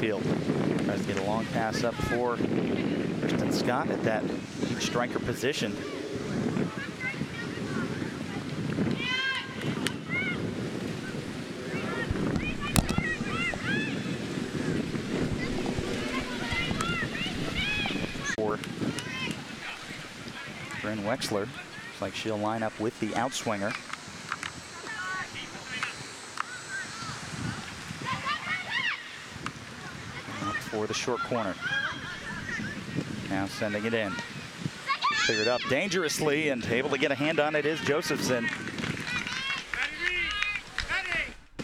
backfield. Tries to get a long pass up for Kristen Scott at that striker position. For Bryn Wexler. Looks like she'll line up with the outswinger. For the short corner. Now sending it in. Cleared up dangerously and able to get a hand on it is Josephson.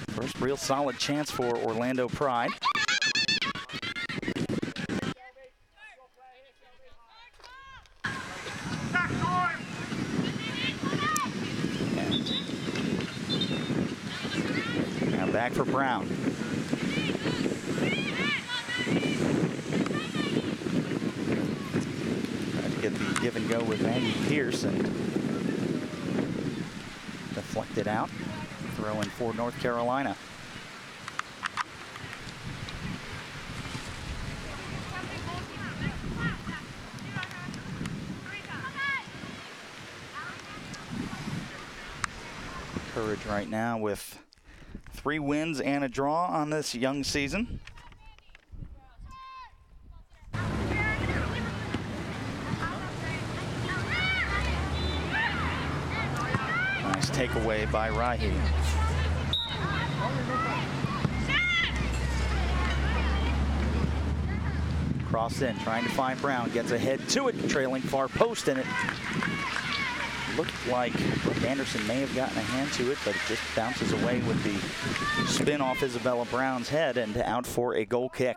First real solid chance for Orlando Pride. And now back for Brown. Get the give and go with Maggie Pierce and deflected out. Throw in for North Carolina. Courage right now with 3 wins and a draw on this young season. Takeaway by Rahi. Cross in, trying to find Brown. Gets ahead to it, trailing far post, and it looked like Anderson may have gotten a hand to it, but it just bounces away with the spin off Isabella Brown's head and out for a goal kick.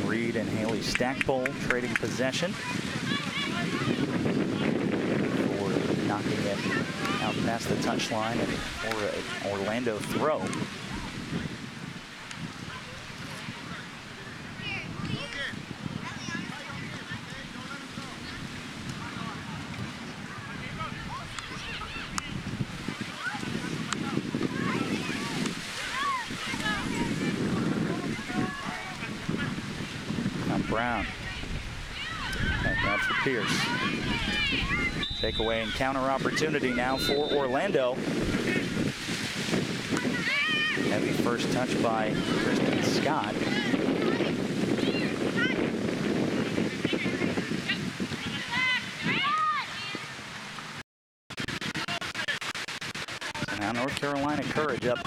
Reed and Haley Stackpole trading possession for knocking it out past the touchline and for an Orlando throw. Brown. Back out for Pierce. Takeaway and counter opportunity now for Orlando. Heavy first touch by Kristen Scott. So now North Carolina Courage up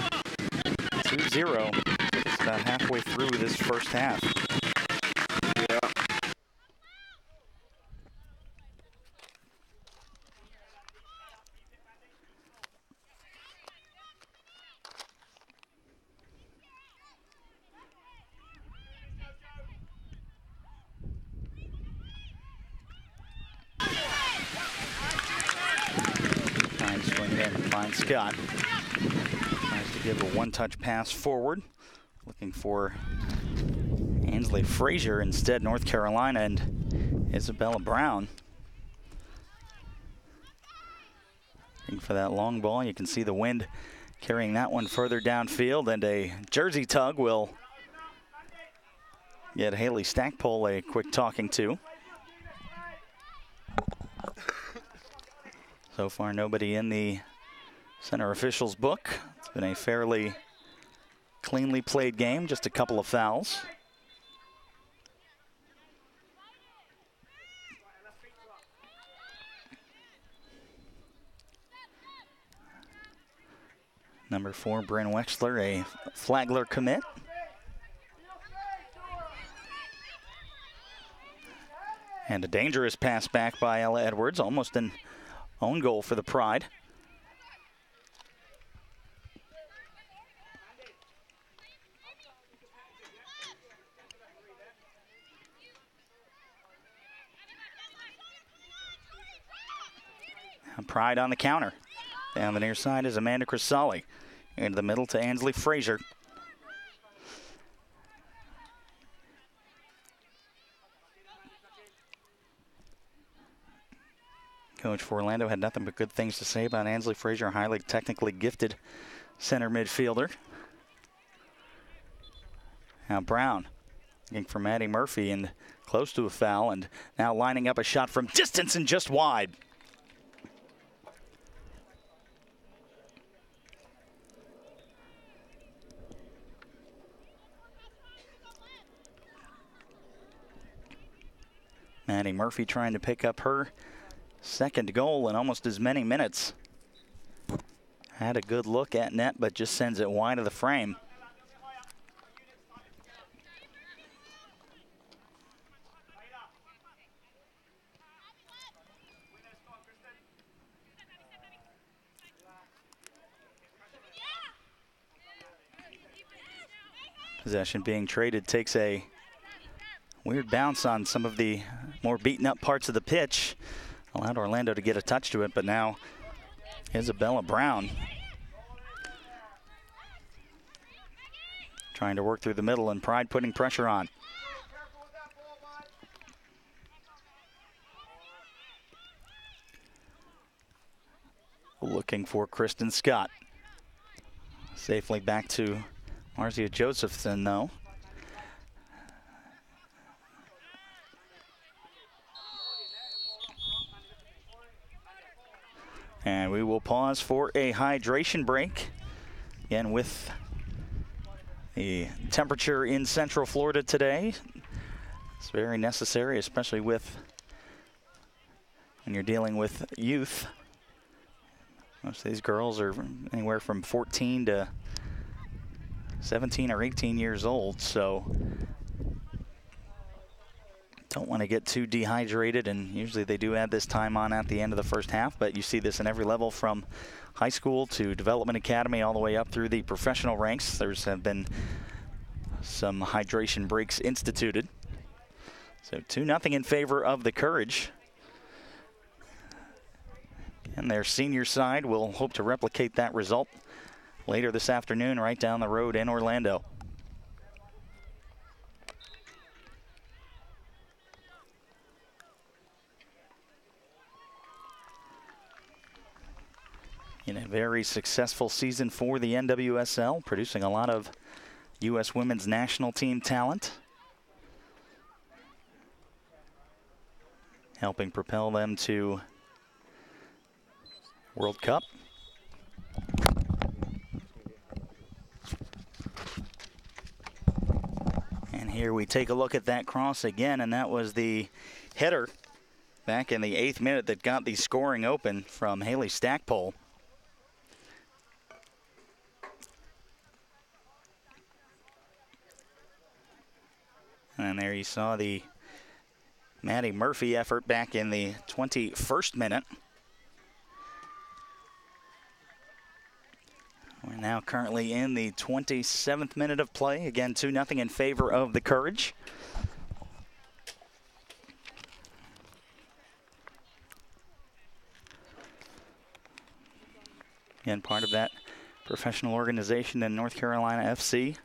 2-0. It's about halfway through this first half. Scott tries to give a one-touch pass forward, looking for Ainsley Frazier instead. North Carolina and Isabella Brown looking for that long ball. You can see the wind carrying that one further downfield, and a jersey tug will get Haley Stackpole a quick talking to. So far, nobody in the center officials book. It's been a fairly cleanly played game, just a couple of fouls. Number 4, Bryn Wexler, a Flagler commit. And a dangerous pass back by Ella Edwards, almost an own goal for the Pride. And Pride on the counter. Down the near side is Amanda Crisali. Into the middle to Ansley Frazier. Coach for Orlando had nothing but good things to say about Ansley Frazier, a highly technically gifted center midfielder. Now Brown looking for Maddie Murphy and close to a foul, and now lining up a shot from distance and just wide. Maddie Murphy trying to pick up her second goal in almost as many minutes. Had a good look at net, but just sends it wide of the frame. Possession being traded takes a weird bounce on some of the more beaten up parts of the pitch. Allowed Orlando to get a touch to it, but now Isabella Brown trying to work through the middle, and Pride putting pressure on. Looking for Kristen Scott. Safely back to Marcia Josephson, though. And we will pause for a hydration break. Again, with the temperature in Central Florida today, it's very necessary, especially when you're dealing with youth. Most of these girls are anywhere from 14 to 17 or 18 years old, so don't want to get too dehydrated, and usually they do add this time on at the end of the first half, but you see this in every level from high school to development academy all the way up through the professional ranks. There's have been some hydration breaks instituted. So 2-0 in favor of the Courage. And their senior side will hope to replicate that result later this afternoon right down the road in Orlando. In a very successful season for the NWSL, producing a lot of U.S. women's national team talent, helping propel them to World Cup. And here we take a look at that cross again, and that was the header back in the 8th minute that got the scoring open from Haley Stackpole. And there you saw the Maddie Murphy effort back in the 21st minute. We're now currently in the 27th minute of play. Again, 2-0 in favor of the Courage. Again, part of that professional organization in North Carolina FC,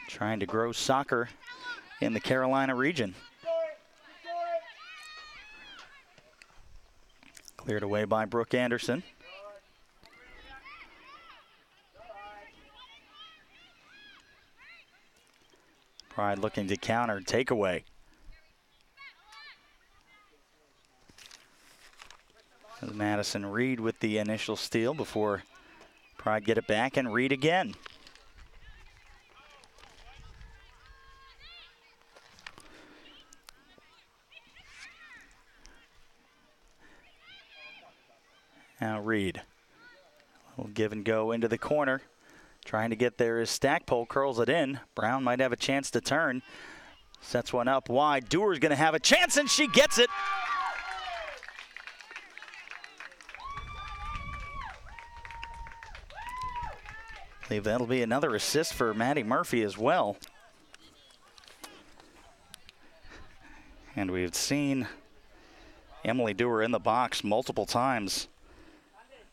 trying to grow soccer in the Carolina region. Cleared away by Brooke Anderson. Pride looking to counter, takeaway. Madison Reed with the initial steal before Pride get it back, and Reed again. Now Reed, a little give and go into the corner. Trying to get there is Stackpole, curls it in. Brown might have a chance to turn. Sets one up wide. Dewar's going to have a chance, and she gets it. I believe that'll be another assist for Maddie Murphy as well. And we've seen Emily Dewar in the box multiple times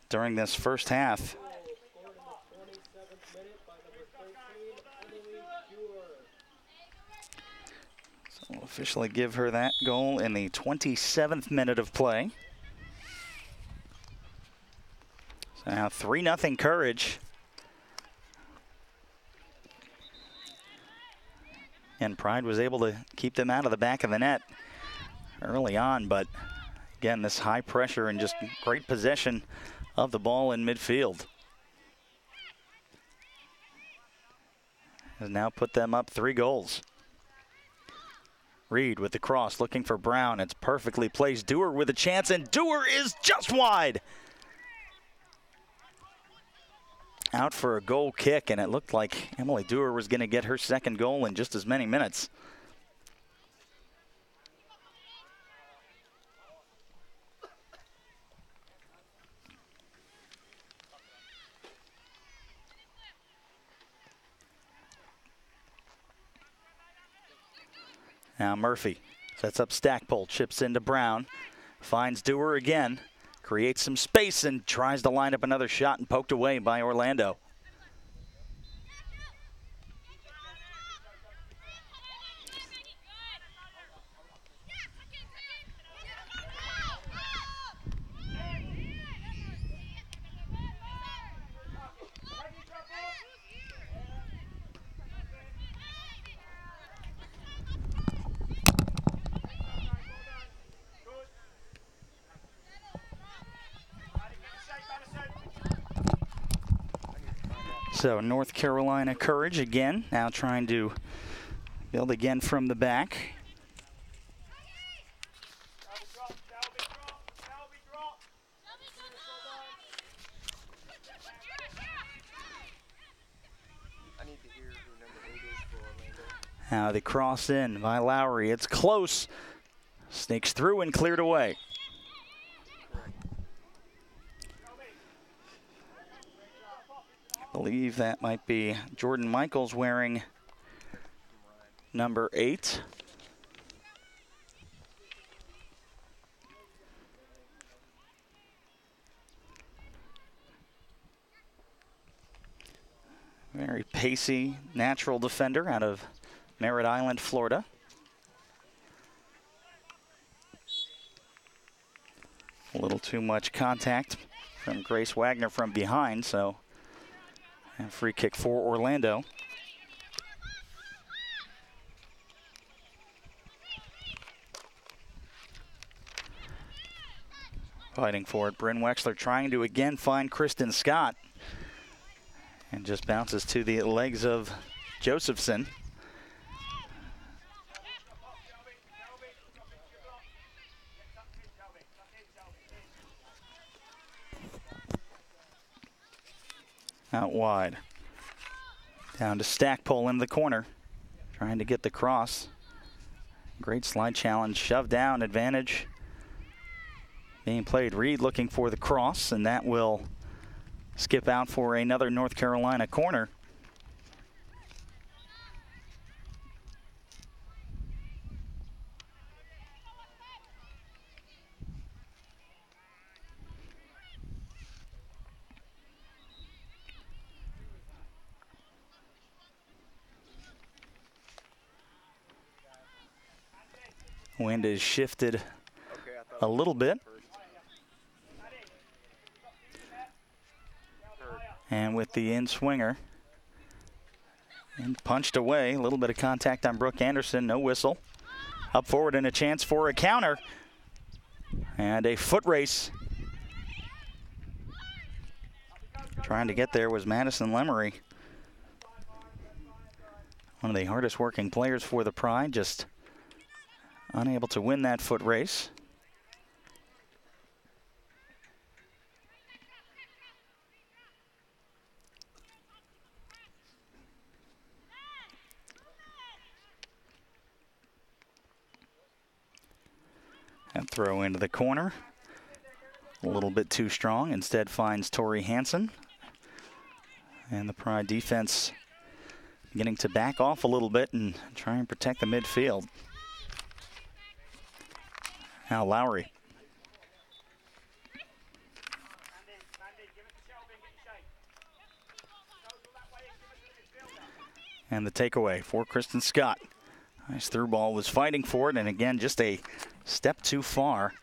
during this first half. So we'll officially give her that goal in the 27th minute of play. So now 3-0 Courage. And Pride was able to keep them out of the back of the net early on, but again, this high pressure and just great possession of the ball in midfield has now put them up 3 goals. Reed with the cross, looking for Brown. It's perfectly placed. Dewar with a chance, and Dewar is just wide. Out for a goal kick, and it looked like Emily Dewar was going to get her second goal in just as many minutes. Now Murphy sets up Stackpole, chips into Brown, finds Dewar again, creates some space and tries to line up another shot, and poked away by Orlando. So North Carolina Courage again, now trying to build again from the back. Now the cross in by Lowry. It's close. Sneaks through and cleared away. I believe that might be Jordan Michaels wearing number 8. Very pacey, natural defender out of Merritt Island, Florida. A little too much contact from Grace Wagner from behind, so a free kick for Orlando. Fighting for it, Bryn Wexler trying to again find Kristen Scott. And just bounces to the legs of Josephson. Out wide. Down to Stackpole in the corner. Trying to get the cross. Great slide challenge. Shoved down. Advantage being played. Reed looking for the cross, and that will skip out for another North Carolina corner. Wind is shifted a little bit. And with the in-swinger, and punched away. A little bit of contact on Brooke Anderson, no whistle. Up forward and a chance for a counter. And a foot race. Trying to get there was Madison Lemery. One of the hardest working players for the Pride, just unable to win that foot race. And throw into the corner. A little bit too strong. Instead finds Tori Hansen. And the Pride defense beginning to back off a little bit and try and protect the midfield. Now Lowry And the takeaway for Kristen Scott. Nice through ball, was fighting for it, and again, just a step too far.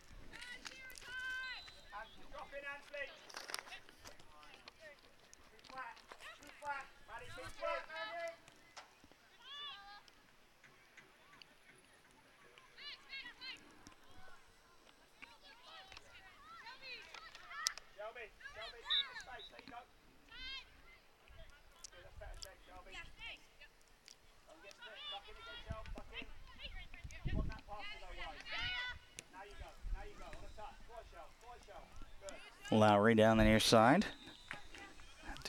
Lowry down the near side.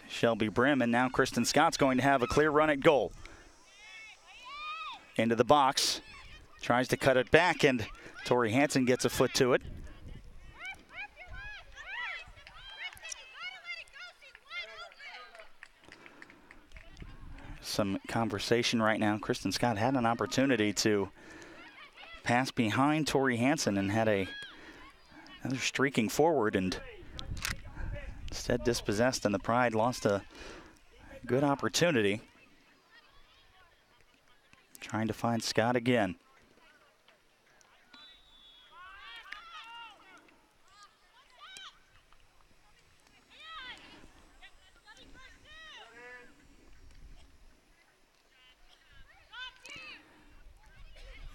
Shelby Brim, and now Kristen Scott's going to have a clear run at goal. Into the box. Tries to cut it back, and Tori Hansen gets a foot to it. Some conversation right now. Kristen Scott had an opportunity to pass behind Tori Hansen and had another streaking forward, and instead dispossessed, and the Pride lost a good opportunity. Trying to find Scott again.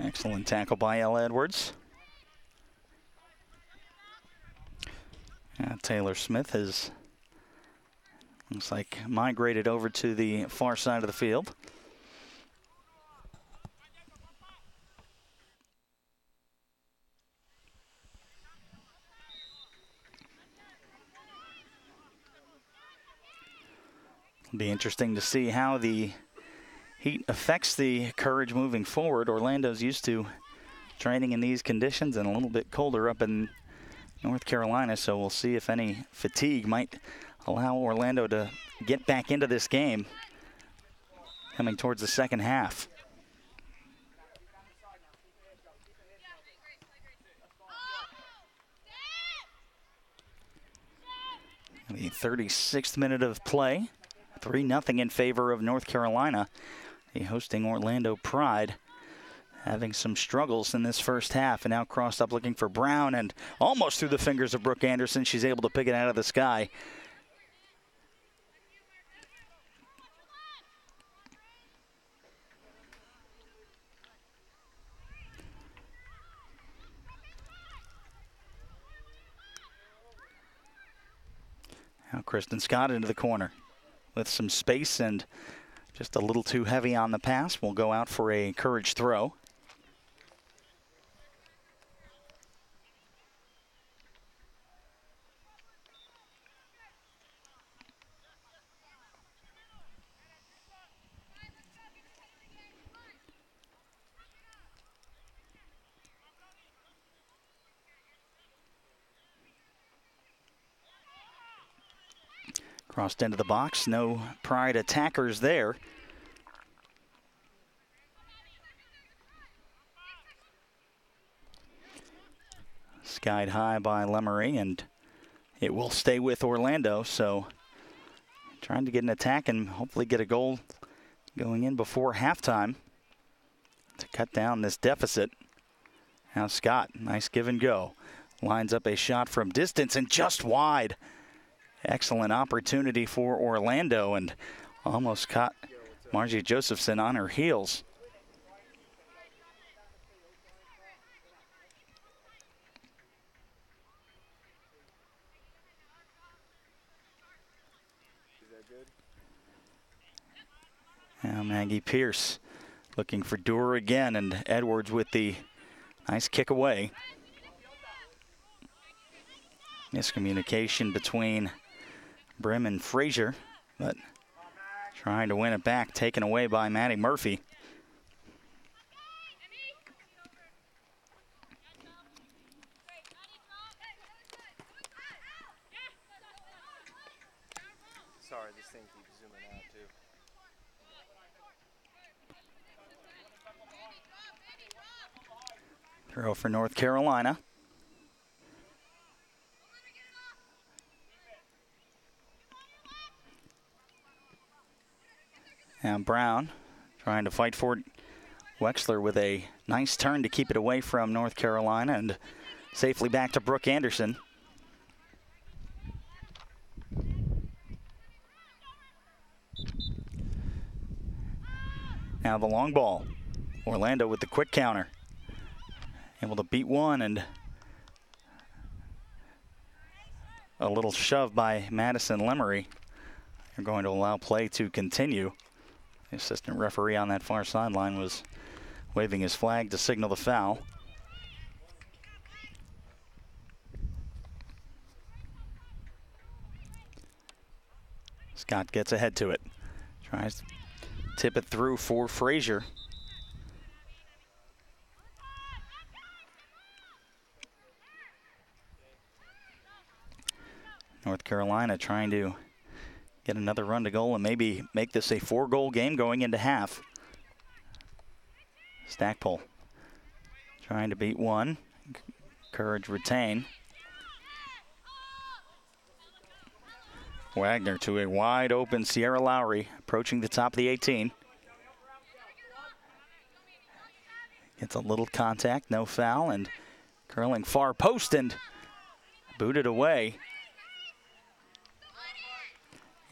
Excellent tackle by Elle Edwards. Taylor Smith has, looks like, migrated over to the far side of the field. It'll be interesting to see how the heat affects the Courage moving forward. Orlando's used to training in these conditions and a little bit colder up in North Carolina, so we'll see if any fatigue might allow Orlando to get back into this game coming towards the second half. The 36th minute of play, 3-0 in favor of North Carolina. The hosting Orlando Pride having some struggles in this first half, and now crossed up looking for Brown, and almost through the fingers of Brooke Anderson. She's able to pick it out of the sky. Now Kristen Scott into the corner with some space and just a little too heavy on the pass. Will go out for a Courage throw. Crossed into the box, no Pride attackers there. Skied high by Lemery, and it will stay with Orlando, so trying to get an attack and hopefully get a goal going in before halftime to cut down this deficit. Now Scott, nice give and go. Lines up a shot from distance and just wide. Excellent opportunity for Orlando, and almost caught Margie Josephson on her heels. Now Maggie Pierce looking for Doer again, and Edwards with the nice kick away. Miscommunication between Brim and Frazier, but trying to win it back, taken away by Maddie Murphy. Sorry, this thing keeps zooming out too. Throw for North Carolina. Now Brown Trying to fight for it. Wexler with a nice turn to keep it away from North Carolina and safely back to Brooke Anderson. Now the long ball. Orlando with the quick counter. Able to beat one, and a little shove by Madison Lemery. They're going to allow play to continue. The assistant referee on that far sideline was waving his flag to signal the foul. Scott gets ahead to it. Tries to tip it through for Frazier. North Carolina trying to get another run to goal and maybe make this a 4-goal game going into half. Stackpole trying to beat one. Courage retain. Wagner to a wide open Sierra Lowry, approaching the top of the 18. Gets a little contact, no foul, and curling far post and booted away.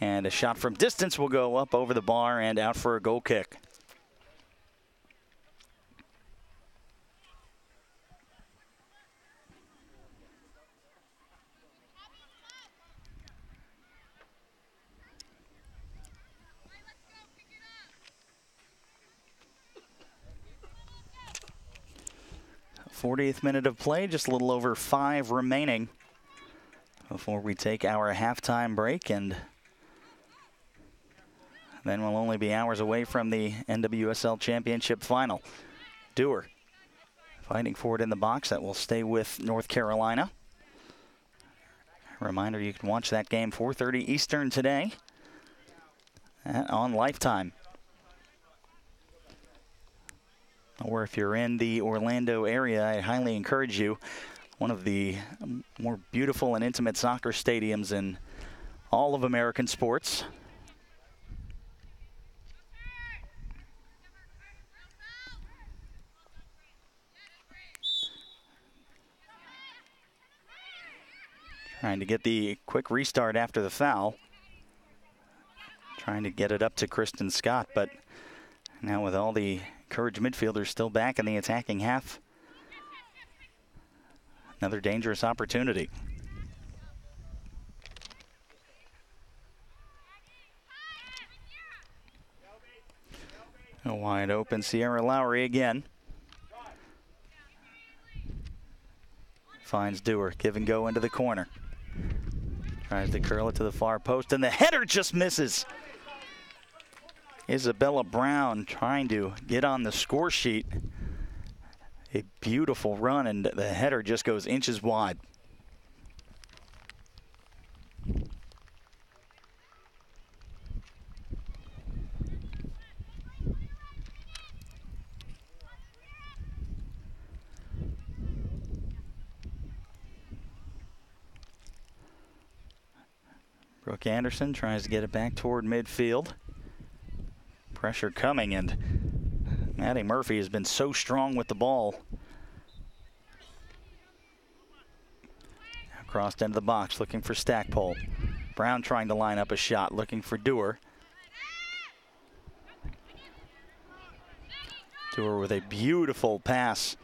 And a shot from distance will go up over the bar and out for a goal kick. '40th minute of play, just a little over 5 remaining before we take our halftime break, and then we'll only be hours away from the NWSL Championship final. Dewar fighting for it in the box. That will stay with North Carolina. Reminder, you can watch that game 4:30 Eastern today on Lifetime. Or if you're in the Orlando area, I highly encourage you. One of the more beautiful and intimate soccer stadiums in all of American sports. Trying to get the quick restart after the foul. Trying to get it up to Kristen Scott, but now with all the Courage midfielders still back in the attacking half, another dangerous opportunity. A wide open Sierra Lowry again. Finds Dewar, give and go into the corner. Tries to curl it to the far post, and the header just misses. Isabella Brown trying to get on the score sheet. A beautiful run, and the header just goes inches wide. Brooke Anderson tries to get it back toward midfield. Pressure coming, and Maddie Murphy has been so strong with the ball. Crossed into the box, looking for Stackpole. Brown trying to line up a shot, looking for Dewar. Dewar with a beautiful pass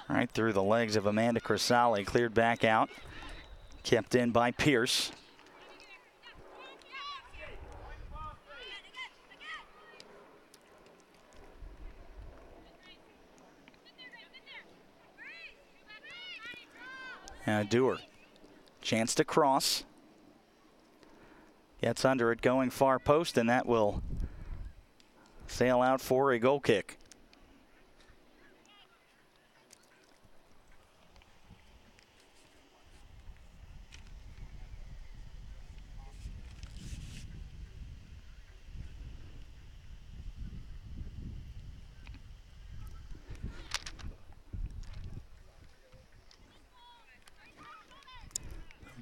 right through the legs of Amanda Crisali, cleared back out. Kept in by Pierce. Now Dewar, chance to cross. Gets under it, going far post, and that will sail out for a goal kick.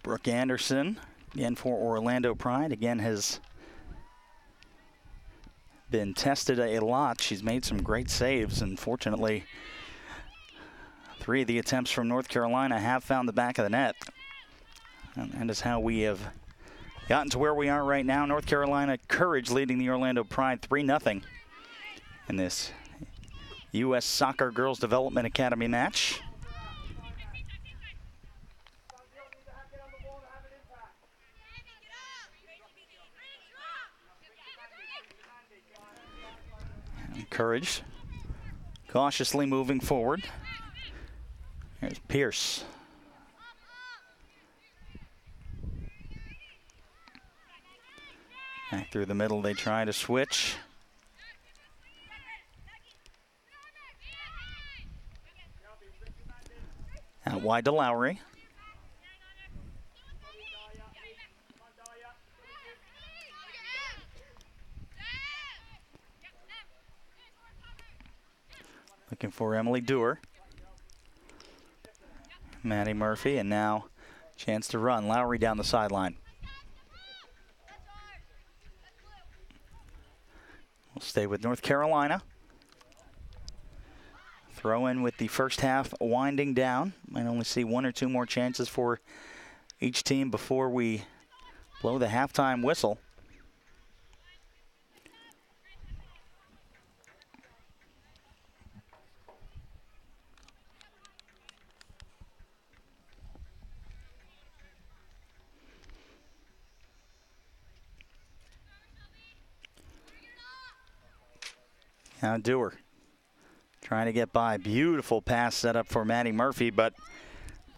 Brooke Anderson, again for Orlando Pride, again has been tested a lot. She's made some great saves. Unfortunately, 3 of the attempts from North Carolina have found the back of the net. And that is how we have gotten to where we are right now. North Carolina Courage leading the Orlando Pride 3-0 in this U.S. Soccer Girls Development Academy match. And Courage cautiously moving forward. Here's Pierce. Back through the middle, they try to switch. Out wide to Lowry. Looking for Emily Dewar. Maddie Murphy, and now chance to run. Lowry down the sideline. We'll stay with North Carolina. Throw in with the first half winding down. Might only see 1 or 2 more chances for each team before we blow the halftime whistle. Now Dewar trying to get by. Beautiful pass set up for Maddie Murphy, but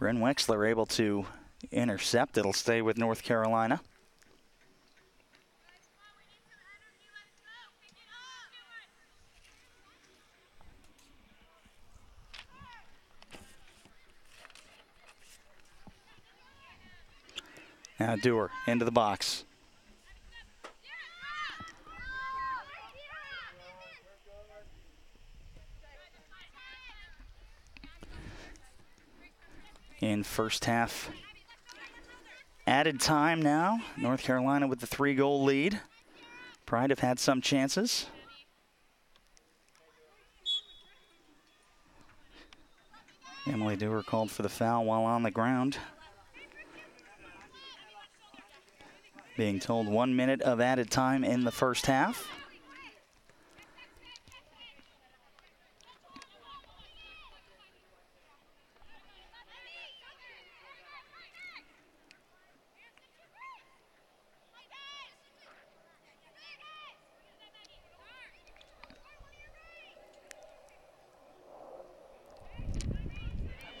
Bryn Wexler able to intercept. It'll stay with North Carolina. Now Dewar into the box. In first half added time now. North Carolina with the 3-goal lead. Pride have had some chances. Emily Dewar called for the foul while on the ground. Being told 1 minute of added time in the first half.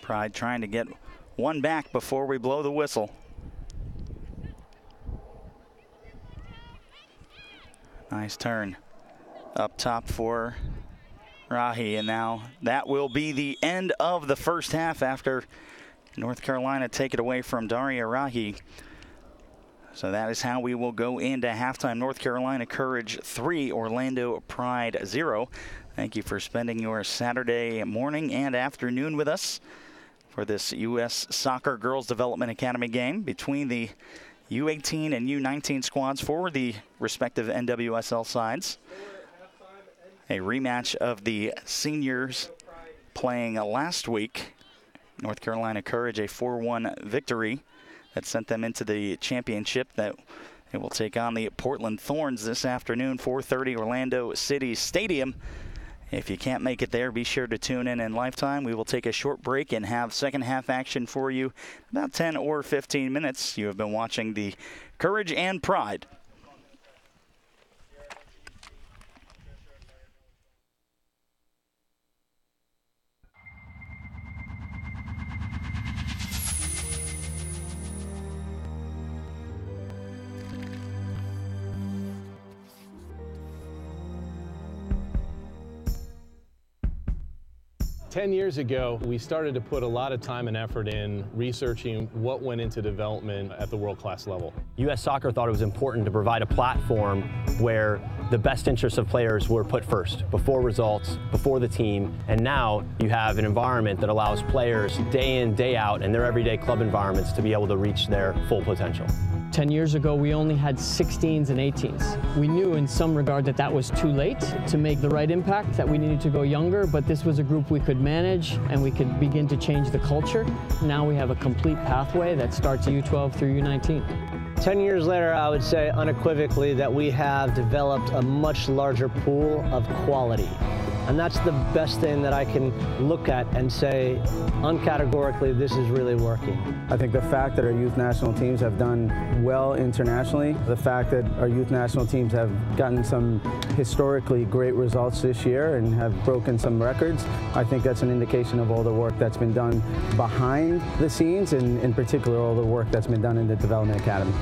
Pride trying to get one back before we blow the whistle. Nice turn up top for Rahi, and now that will be the end of the first half after North Carolina take it away from Daria Rahi. So that is how we will go into halftime. North Carolina Courage 3, Orlando Pride 0. Thank you for spending your Saturday morning and afternoon with us for this U.S. Soccer Girls Development Academy game between the U-18 and U-19 squads for the respective NWSL sides. A rematch of the seniors playing last week. North Carolina Courage, a 4-1 victory that sent them into the championship that they will take on the Portland Thorns this afternoon, 4:30 Orlando City Stadium. If you can't make it there, be sure to tune in Lifetime. We will take a short break and have second half action for you about 10 or 15 minutes. You have been watching the Courage and Pride. Ten years ago, we started to put a lot of time and effort in researching what went into development at the world-class level. U.S. Soccer thought it was important to provide a platform where the best interests of players were put first, before results, before the team, and now you have an environment that allows players day in, day out in their everyday club environments to be able to reach their full potential. 10 years ago, we only had 16s and 18s. We knew in some regard that that was too late to make the right impact, that we needed to go younger, but this was a group we could manage and we could begin to change the culture. Now we have a complete pathway that starts at U12 through U19. 10 years later, I would say unequivocally that we have developed a much larger pool of quality. And that's the best thing that I can look at and say, uncategorically, this is really working. I think the fact that our youth national teams have done well internationally, the fact that our youth national teams have gotten some historically great results this year and have broken some records, I think that's an indication of all the work that's been done behind the scenes, and in particular all the work that's been done in the Development Academy.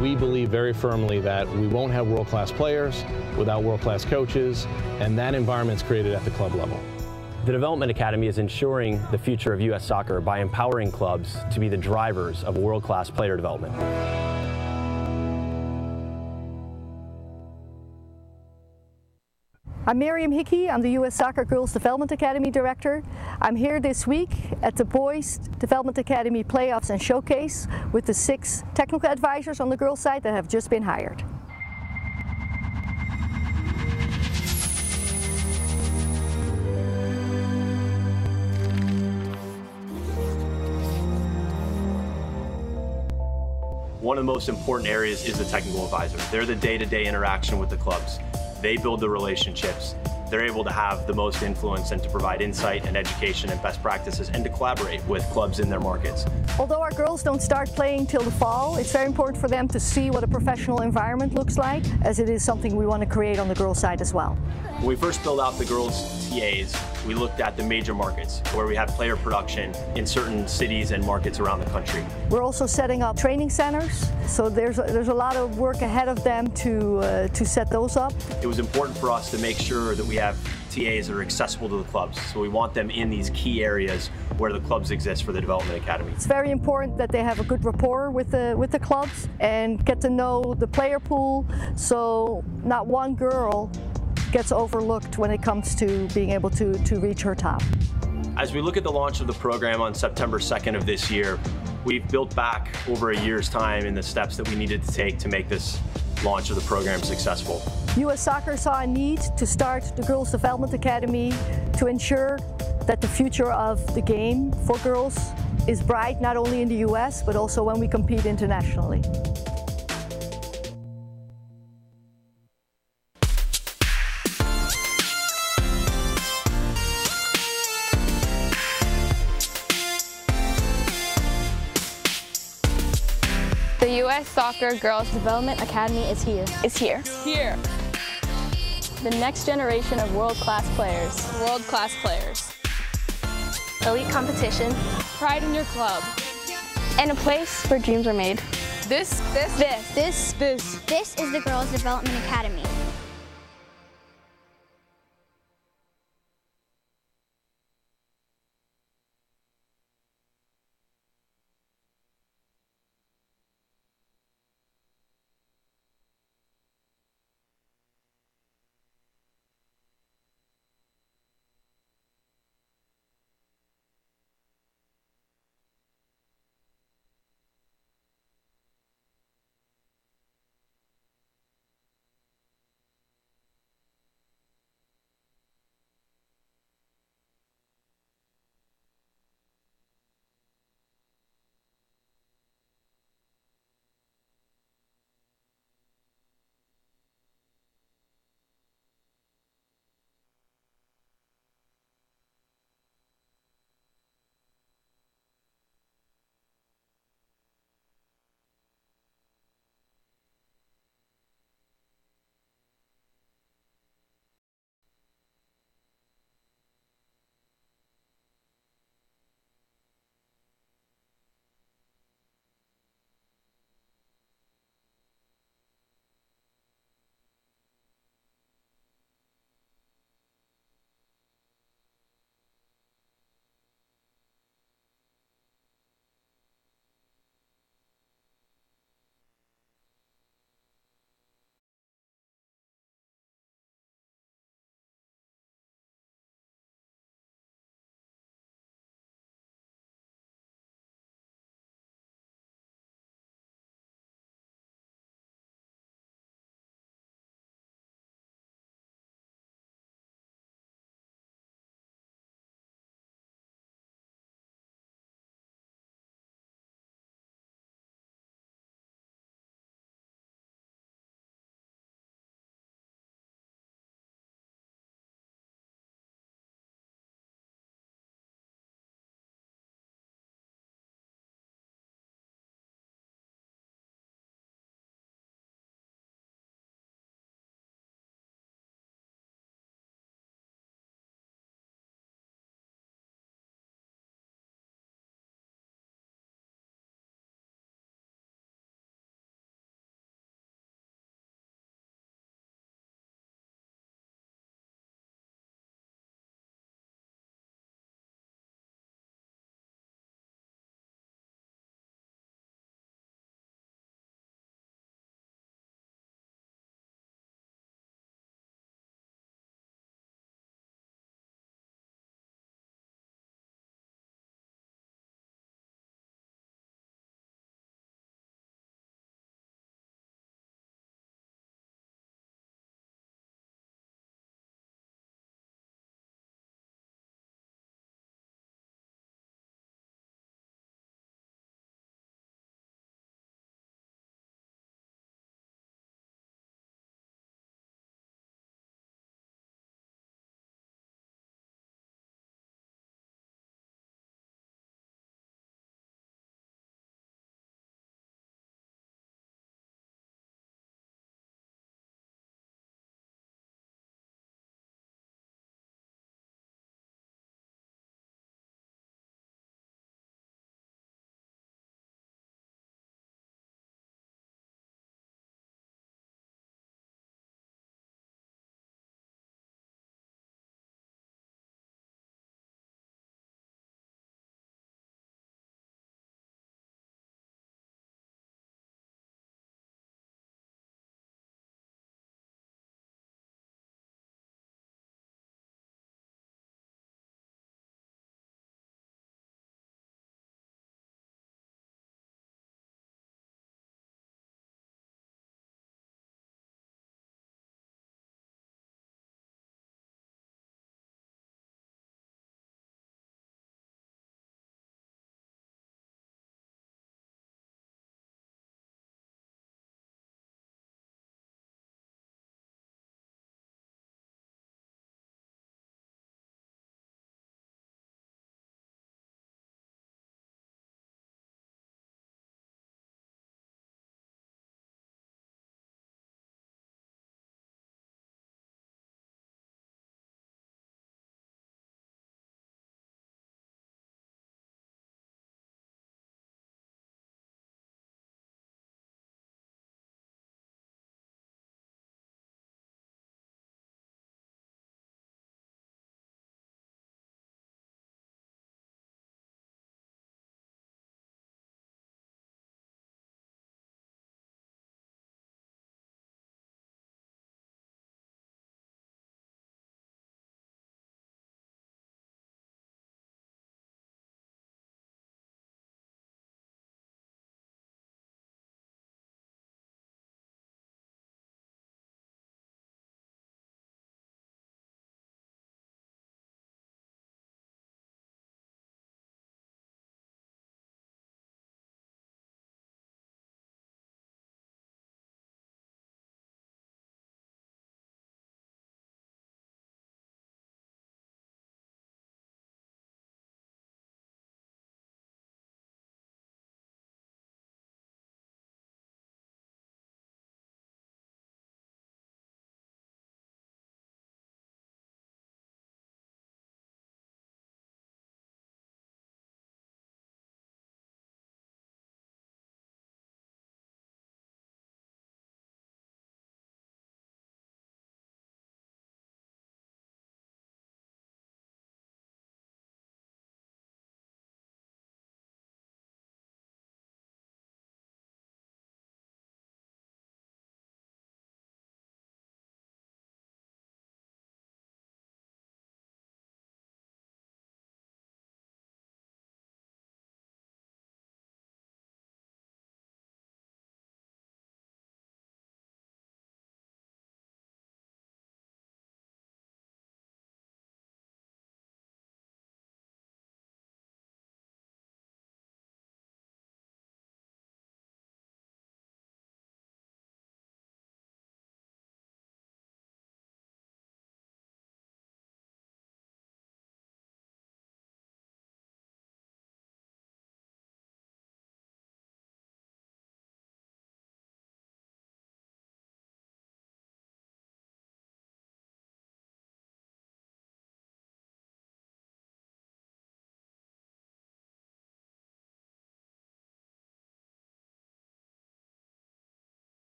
We believe very firmly that we won't have world-class players without world-class coaches, and that environment's created at the club level. The Development Academy is ensuring the future of U.S. soccer by empowering clubs to be the drivers of world-class player development. I'm Miriam Hickey. I'm the U.S. Soccer Girls Development Academy Director. I'm here this week at the Boys Development Academy Playoffs and Showcase with the 6 technical advisors on the girls' side that have just been hired. One of the most important areas is the technical advisor. They're the day-to-day interaction with the clubs. They build the relationships. They're able to have the most influence and to provide insight and education and best practices and to collaborate with clubs in their markets. Although our girls don't start playing till the fall, it's very important for them to see what a professional environment looks like, as it is something we want to create on the girls' side as well. When we first built out the girls' TAs, we looked at the major markets where we have player production in certain cities and markets around the country. We're also setting up training centers, so there's a lot of work ahead of them to set those up. It was important for us to make sure that we have TAs that are accessible to the clubs, so we want them in these key areas where the clubs exist for the Development Academy. It's very important that they have a good rapport with the clubs and get to know the player pool, so not one girl gets overlooked when it comes to being able to reach her top. As we look at the launch of the program on September 2nd of this year, we've built back over a year's time in the steps that we needed to take to make this launch of the program successful. U.S. Soccer saw a need to start the Girls Development Academy to ensure that the future of the game for girls is bright, not only in the U.S., but also when we compete internationally. The U.S. Soccer Girls Development Academy is here. It's here. Here. The next generation of world-class players. World-class players. Elite competition. Pride in your club. And a place where dreams are made. This is the Girls Development Academy.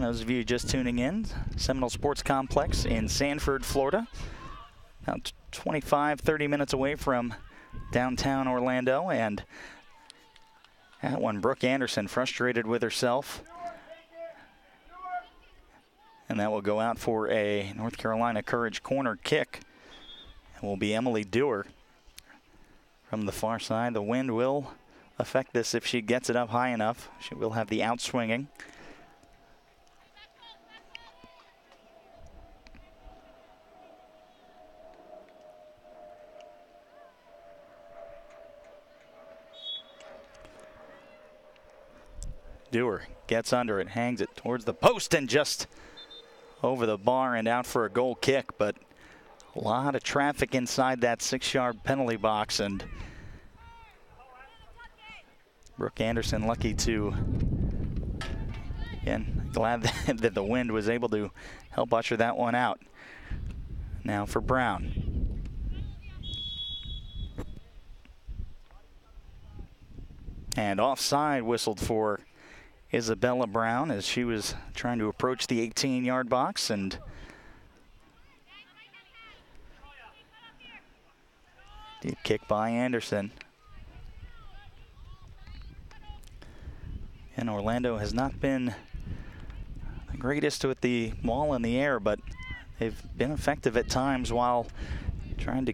those of you just tuning in, Seminole Sports Complex in Sanford, Florida. About 25, 30 minutes away from downtown Orlando. And that one, Brooke Anderson frustrated with herself. And that will go out for a North Carolina Courage corner kick. It will be Emily Dewar from the far side. The wind will affect this if she gets it up high enough. She will have the outswinging. Dewar gets under it, hangs it towards the post and just over the bar and out for a goal kick, but a lot of traffic inside that 6-yard penalty box, and Brooke Anderson lucky to, again, glad that the wind was able to help usher that one out. Now for Brown. And offside whistled for Isabella Brown as she was trying to approach the 18-yard box, and deep kick by Anderson. And Orlando has not been the greatest with the ball in the air, but they've been effective at times while trying to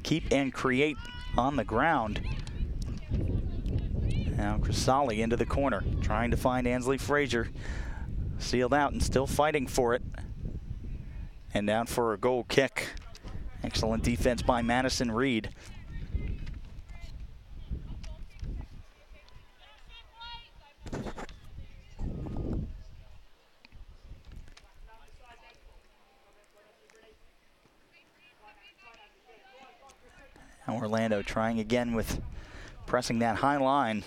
keep and create on the ground. Now Crisali into the corner, trying to find Ansley Frazier. Sealed out and still fighting for it. And down for a goal kick. Excellent defense by Madison Reed. Now Orlando trying again with pressing that high line.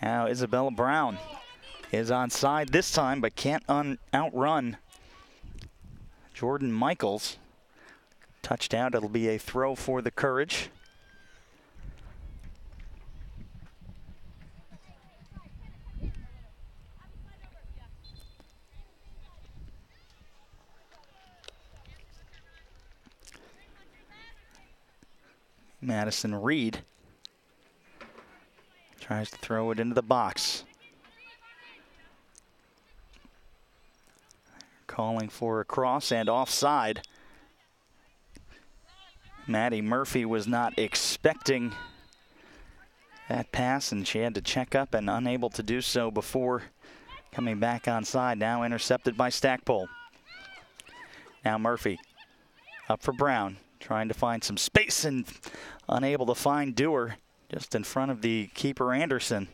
Now Isabella Brown is onside this time, but can't outrun Jordan Michaels. Touchdown. It'll be a throw for the Courage. Madison Reed tries to throw it into the box. Calling for a cross and offside. Maddie Murphy was not expecting that pass, and she had to check up and unable to do so before coming back onside. Now intercepted by Stackpole. Now Murphy up for Brown, trying to find some space and unable to find Dewar just in front of the keeper Anderson.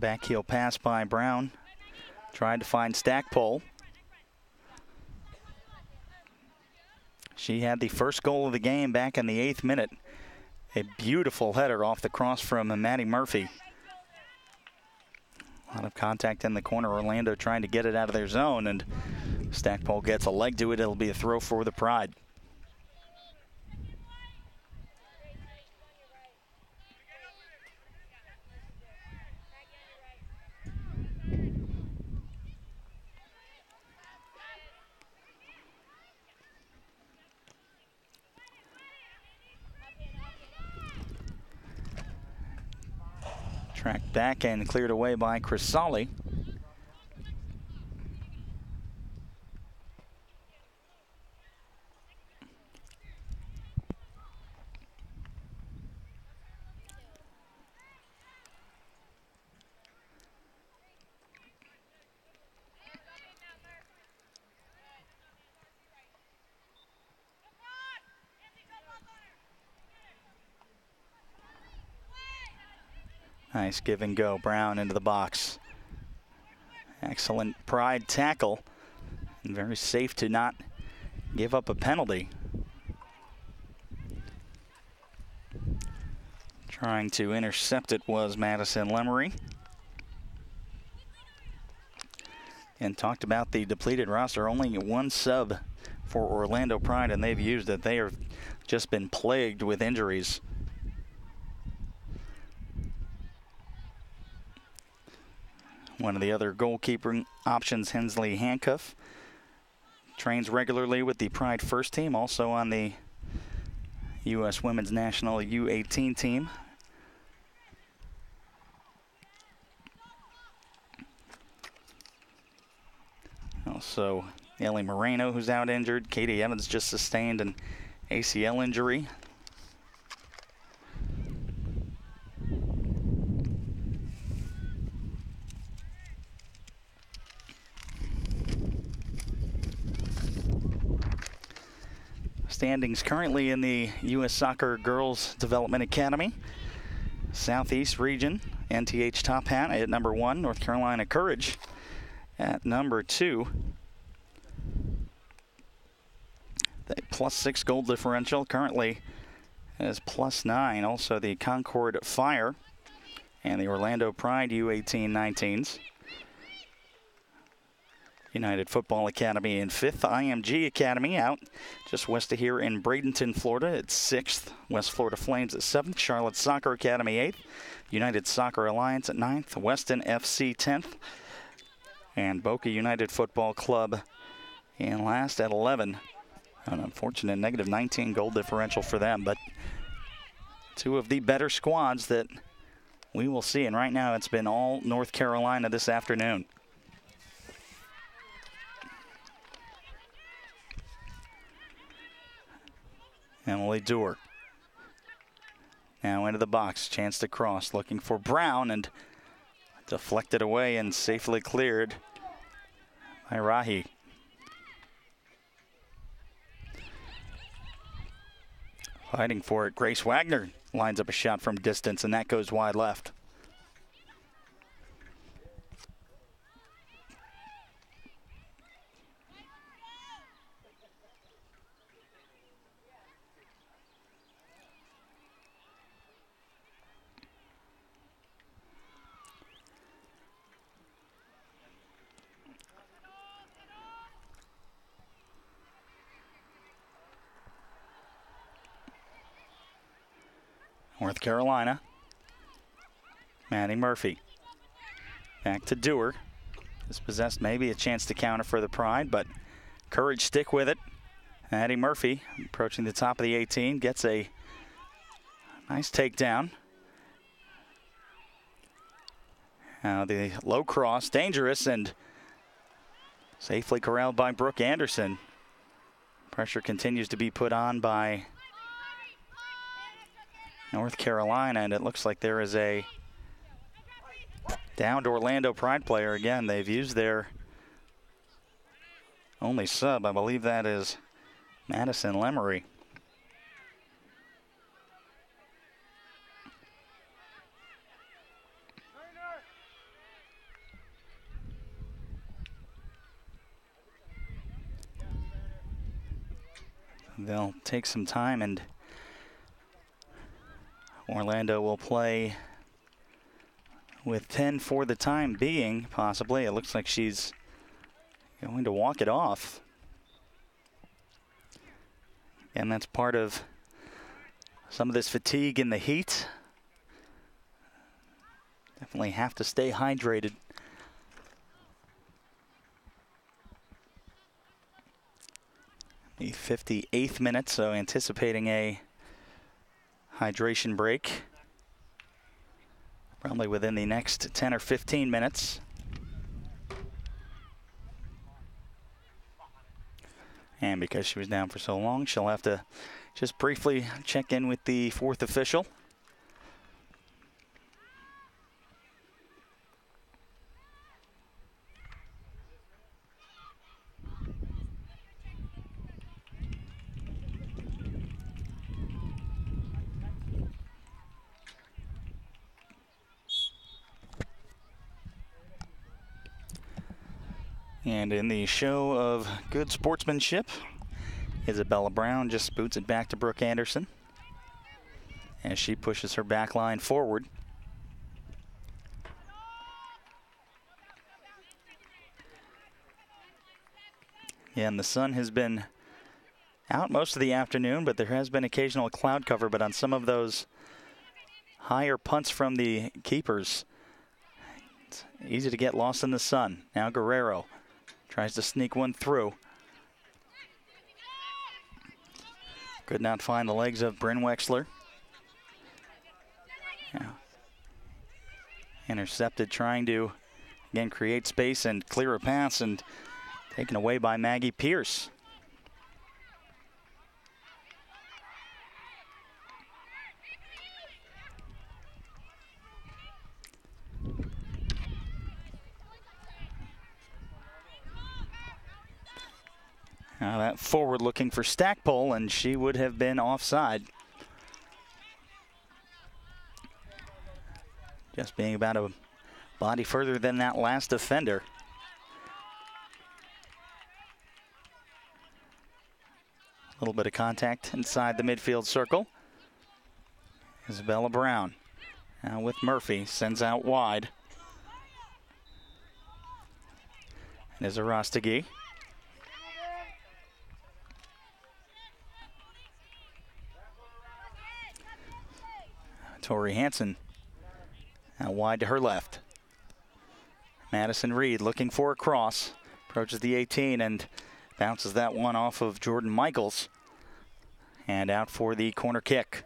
Back heel pass by Brown. Tried to find Stackpole. She had the first goal of the game back in the 8th minute. A beautiful header off the cross from Maddie Murphy. A lot of contact in the corner. Orlando trying to get it out of their zone, and Stackpole gets a leg to it. It'll be a throw for the Pride. Tracked back and cleared away by Crisali. Nice give and go. Brown into the box. Excellent Pride tackle. And very safe to not give up a penalty. Trying to intercept it was Madison Lemery. And talked about the depleted roster. Only one sub for Orlando Pride, and they've used it. They have just been plagued with injuries. One of the other goalkeeping options, Hensley Handcuff, trains regularly with the Pride first team, also on the U.S. Women's National U-18 team. Also, Ellie Moreno, who's out injured. Katie Evans just sustained an ACL injury. Standings currently in the U.S. Soccer Girls Development Academy. Southeast region, NTH Top Hat at number 1, North Carolina Courage at number 2. The +6 goal differential currently is +9. Also the Concord Fire and the Orlando Pride U18 19s. United Football Academy in 5th. IMG Academy out just west of here in Bradenton, Florida at 6th. West Florida Flames at 7th. Charlotte Soccer Academy 8th. United Soccer Alliance at 9th. Weston FC 10th. And Boca United Football Club in last at 11. An unfortunate -19 goal differential for them, but two of the better squads that we will see. And right now it's been all North Carolina this afternoon. Emily Dewar now into the box, chance to cross, looking for Brown, and deflected away and safely cleared by Rahi. Fighting for it, Grace Wagner lines up a shot from distance, and that goes wide left. North Carolina. Maddie Murphy. Back to Dewar. Dispossessed, maybe a chance to counter for the Pride, but Courage stick with it. Maddie Murphy approaching the top of the 18, gets a nice takedown. Now the low cross, dangerous, and safely corralled by Brooke Anderson. Pressure continues to be put on by North Carolina, and it looks like there is a downed Orlando Pride player again. They've used their only sub. I believe that is Madison Lemery. They'll take some time, and Orlando will play with 10 for the time being, possibly. It looks like she's going to walk it off. And that's part of some of this fatigue in the heat. Definitely have to stay hydrated. The 58th minute, so anticipating a hydration break. Probably within the next 10 or 15 minutes. And because she was down for so long, she'll have to just briefly check in with the fourth official. And in the show of good sportsmanship, Isabella Brown just boots it back to Brooke Anderson as she pushes her back line forward. Yeah, and the sun has been out most of the afternoon, but there has been occasional cloud cover. But on some of those higher punts from the keepers, it's easy to get lost in the sun. Now Guerrero tries to sneak one through. Could not find the legs of Bryn Wexler. Yeah. Intercepted, trying to, again, create space and clear a pass, and taken away by Maggie Pierce. Now that forward looking for Stackpole, and she would have been offside. Just being about a body further than that last defender. A little bit of contact inside the midfield circle. Isabella Brown now with Murphy, sends out wide. And is Arostegui. Tori Hansen now wide to her left. Madison Reed looking for a cross. Approaches the 18 and bounces that one off of Jordan Michaels. And out for the corner kick.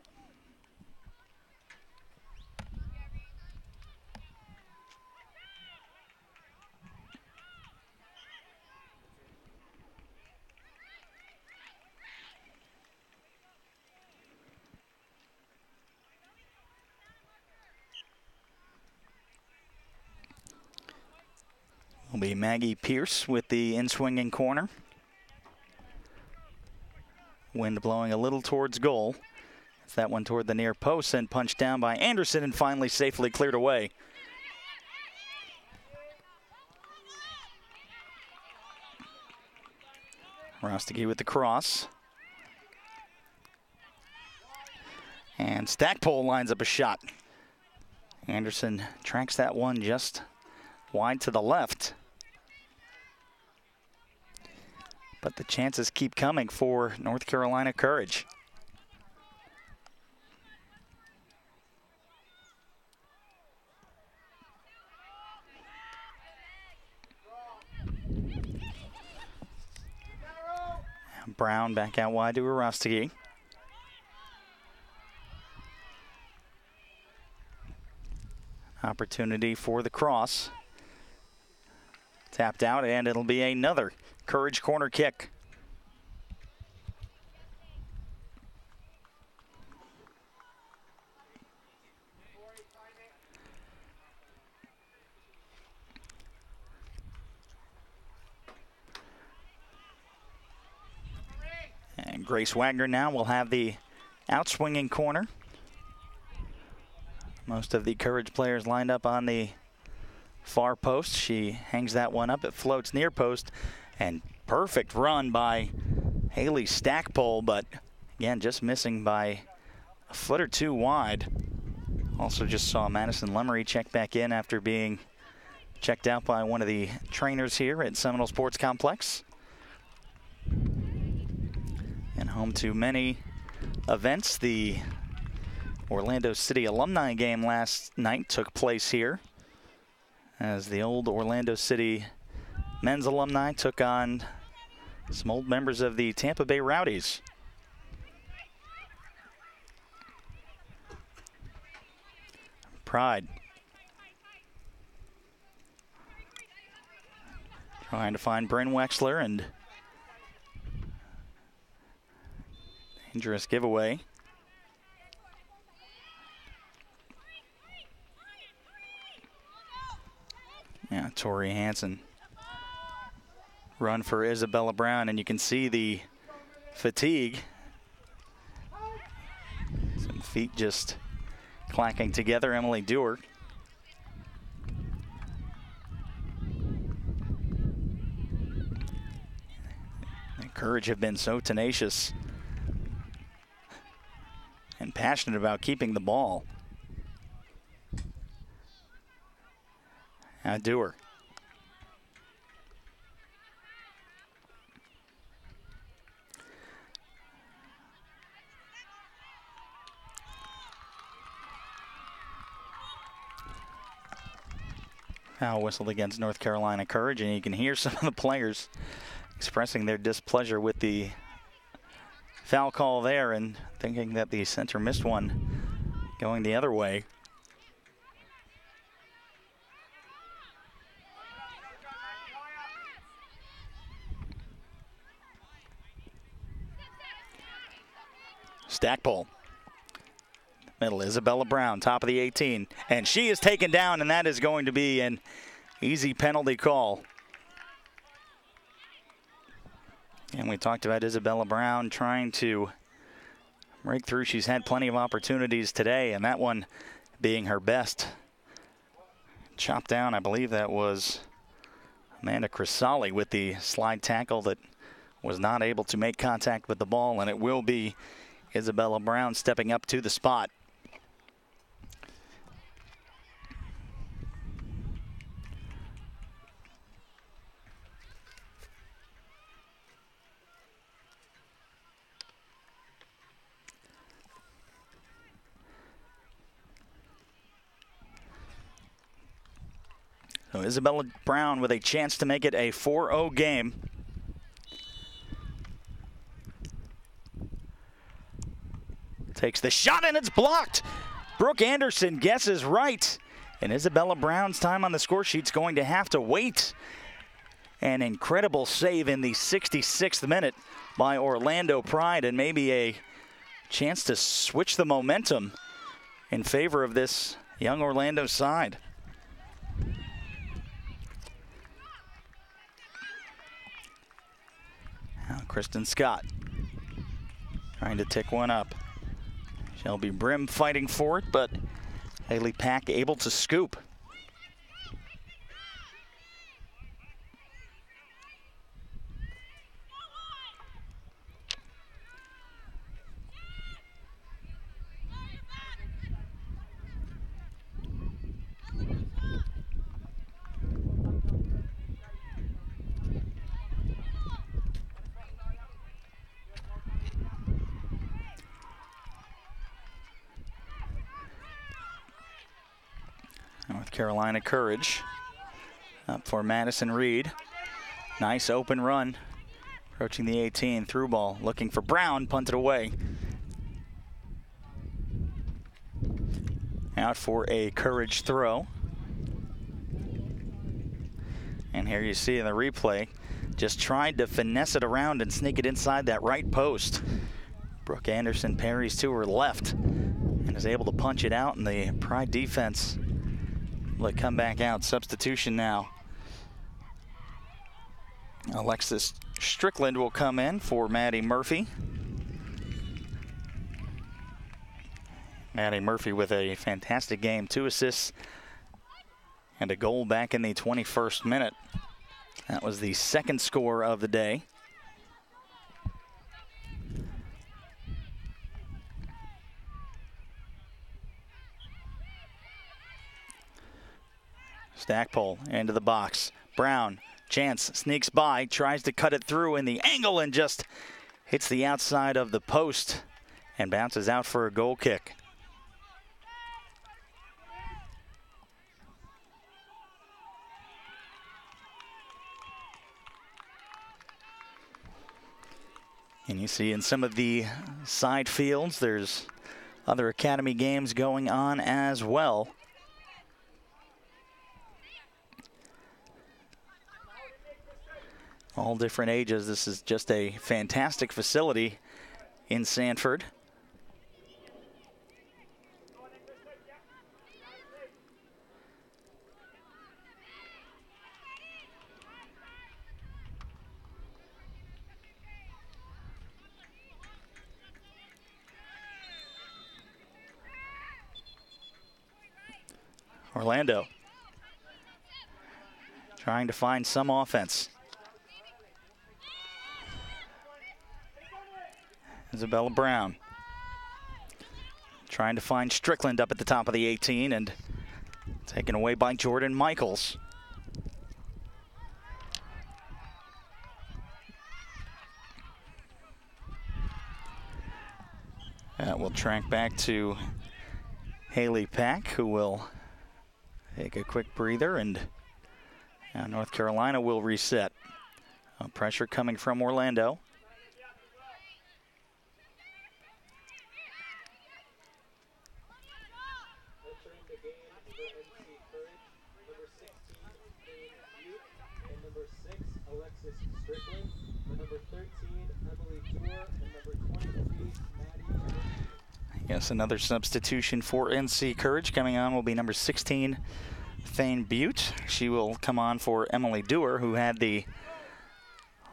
Will be Maggie Pierce with the in-swinging corner. Wind blowing a little towards goal. It's that one toward the near post and punched down by Anderson and finally safely cleared away. Rostegui with the cross. And Stackpole lines up a shot. Anderson tracks that one just wide to the left. But the chances keep coming for North Carolina Courage. Brown back out wide to Arostegui. Opportunity for the cross. Tapped out, and it'll be another Courage corner kick. And Grace Wagner now will have the outswinging corner. Most of the Courage players lined up on the far post. She hangs that one up. It floats near post. And perfect run by Haley Stackpole, but again, just missing by a foot or two wide. Also just saw Madison Lemery check back in after being checked out by one of the trainers here at Seminole Sports Complex. And home to many events. The Orlando City alumni game last night took place here as the old Orlando City men's alumni took on some old members of the Tampa Bay Rowdies. Pride trying to find Bryn Wexler, and dangerous giveaway. Yeah, Tori Hansen. Run for Isabella Brown, and you can see the fatigue. Some feet just clacking together. Emily Dewar. The Courage have been so tenacious and passionate about keeping the ball. Now Dewar. Foul whistled against North Carolina Courage, and you can hear some of the players expressing their displeasure with the foul call there and thinking that the center missed one going the other way. Stackpole. Middle, Isabella Brown, top of the 18. And she is taken down, and that is going to be an easy penalty call. And we talked about Isabella Brown trying to break through. She's had plenty of opportunities today, and that one being her best. Chopped down, I believe that was Amanda Crisali with the slide tackle that was not able to make contact with the ball, and it will be Isabella Brown stepping up to the spot. So Isabella Brown with a chance to make it a 4-0 game. Takes the shot and it's blocked. Brooke Anderson guesses right. And Isabella Brown's time on the score sheet's going to have to wait. An incredible save in the 66th minute by Orlando Pride, and maybe a chance to switch the momentum in favor of this young Orlando side. Now Kristen Scott trying to tick one up. Shelby Brim fighting for it, but Haley Pack able to scoop. North Carolina Courage up for Madison Reed. Nice open run. Approaching the 18, through ball, looking for Brown, punted away. Out for a Courage throw. And here you see in the replay, just tried to finesse it around and sneak it inside that right post. Brooke Anderson parries to her left and is able to punch it out, and the Pride defense will come back out. Substitution now. Alexis Strickland will come in for Maddie Murphy. Maddie Murphy with a fantastic game, 2 assists and a goal back in the 21st minute. That was the second score of the day. Stackpole into the box. Brown, chance, sneaks by, tries to cut it through in the angle and just hits the outside of the post and bounces out for a goal kick. And you see in some of the side fields, there's other academy games going on as well. All different ages. This is just a fantastic facility in Sanford. Orlando trying to find some offense. Isabella Brown trying to find Strickland up at the top of the 18 and taken away by Jordan Michaels. That will track back to Haley Pack, who will take a quick breather and Now North Carolina will reset. Pressure coming from Orlando. Yes, another substitution for NC Courage. Coming on will be number 16, Thane Butte. She will come on for Emily Dewar, who had the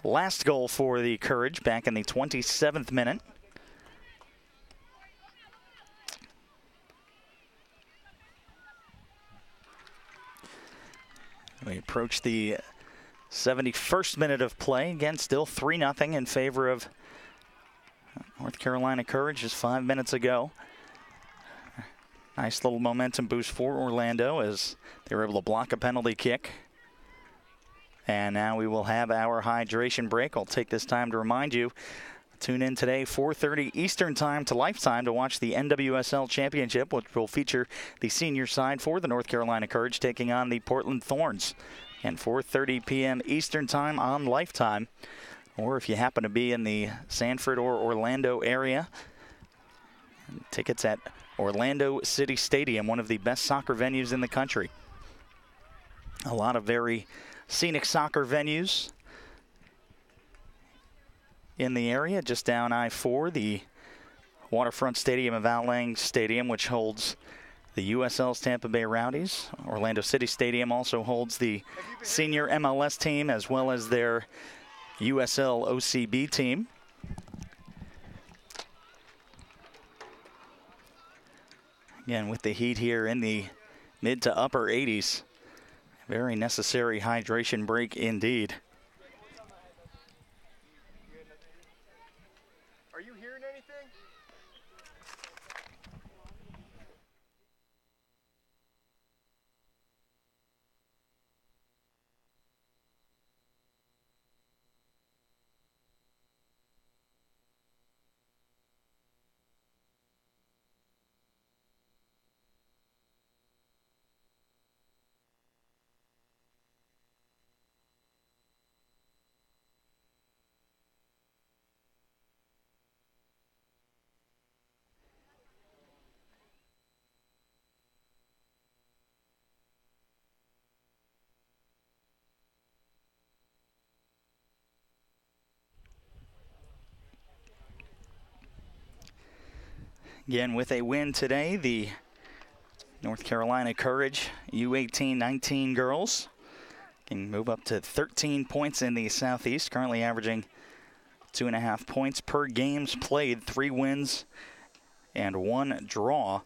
last goal for the Courage back in the 27th minute. We approach the 71st minute of play. Again, still 3-0 in favor of North Carolina Courage just 5 minutes ago. Nice little momentum boost for Orlando as they were able to block a penalty kick. And now we will have our hydration break. I'll take this time to remind you, tune in today, 4:30 Eastern Time to Lifetime to watch the NWSL Championship, which will feature the senior side for the North Carolina Courage taking on the Portland Thorns. And 4:30 p.m. Eastern Time on Lifetime. Or if you happen to be in the Sanford or Orlando area, tickets at Orlando City Stadium, one of the best soccer venues in the country. A lot of very scenic soccer venues in the area. Just down I-4, the waterfront stadium of Al Lang Stadium, which holds the USL's Tampa Bay Rowdies. Orlando City Stadium also holds the senior MLS team as well as their USL OCB team. Again, with the heat here in the mid to upper 80s. Very necessary hydration break indeed. Are you hearing anything? Again, with a win today, the North Carolina Courage U-18 19 girls can move up to 13 points in the Southeast, currently averaging 2.5 points per games played, 3 wins and 1 draw.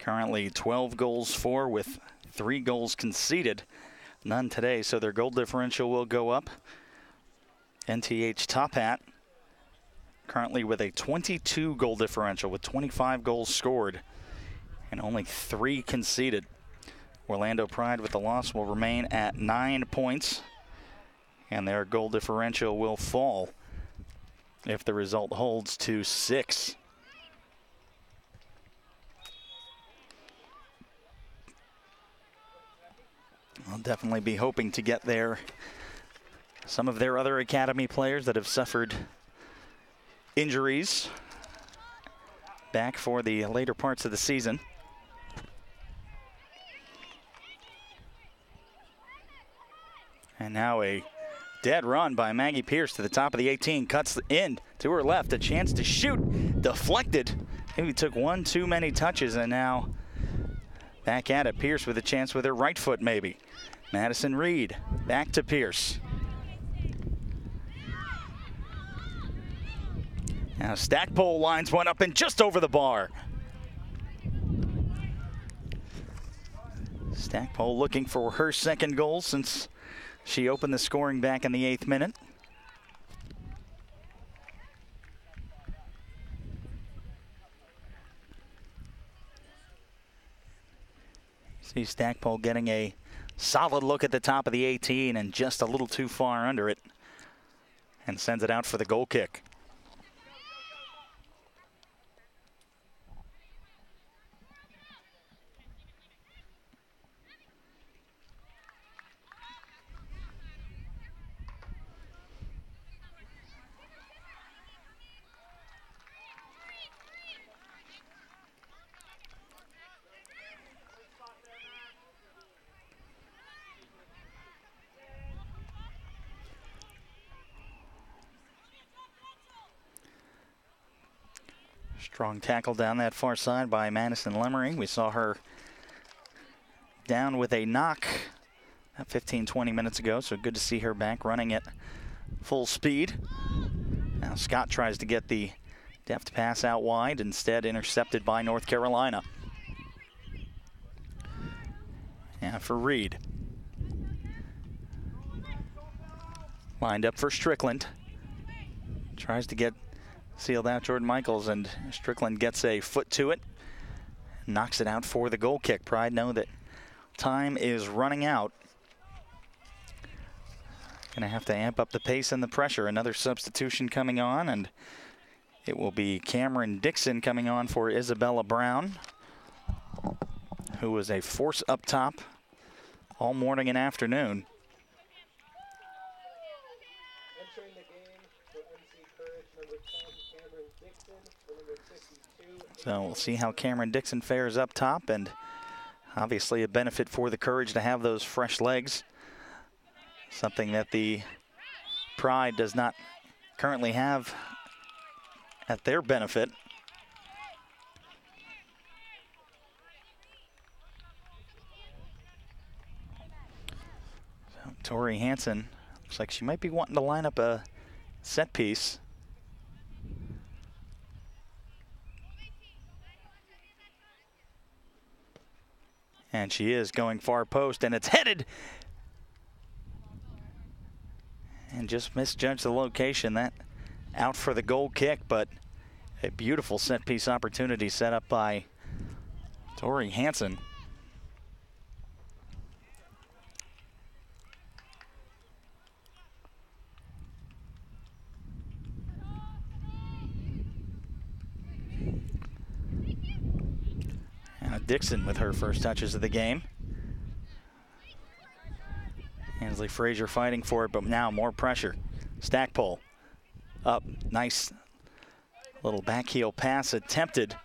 Currently 12 goals for with 3 goals conceded, none today, so their goal differential will go up. NTH Top Hat currently with a 22 goal differential with 25 goals scored and only 3 conceded. Orlando Pride with the loss will remain at 9 points and their goal differential will fall if the result holds to 6. I'll definitely be hoping to get some of their other academy players that have suffered injuries back for the later parts of the season. And now a dead run by Maggie Pierce to the top of the 18, cuts in to her left, a chance to shoot, deflected. Maybe took one too many touches, and now back at it. Pierce with a chance with her right foot maybe. Madison Reed back to Pierce. Now Stackpole lines one up and just over the bar. Stackpole looking for her second goal since she opened the scoring back in the 8th minute. See Stackpole getting a solid look at the top of the 18 and just a little too far under it, and sends it out for the goal kick. Strong tackle down that far side by Madison Lemering. We saw her down with a knock 15-20 minutes ago, so good to see her back running at full speed. Now Scott tries to get the deft pass out wide, instead intercepted by North Carolina. And for Reed. Lined up for Strickland. Tries to get sealed out Jordan Michaels, and Strickland gets a foot to it. Knocks it out for the goal kick. Pride know that time is running out. Gonna have to amp up the pace and the pressure. Another substitution coming on, and it will be Cameron Dixon coming on for Isabella Brown, who was a force up top all morning and afternoon. Entering the game for NC Courage, number 10, Cameron Dixon, for number 52. So we'll see how Cameron Dixon fares up top, and obviously a benefit for the Courage to have those fresh legs. Something that the Pride does not currently have at their benefit. So Tori Hansen looks like she might be wanting to line up a set piece. And she is going far post, and it's headed. And just misjudged the location. That out for the goal kick, but a beautiful set piece opportunity set up by Tori Hansen. Now Dixon with her first touches of the game. Ansley Frazier fighting for it, but now more pressure. Stackpole up, nice little back heel pass attempted.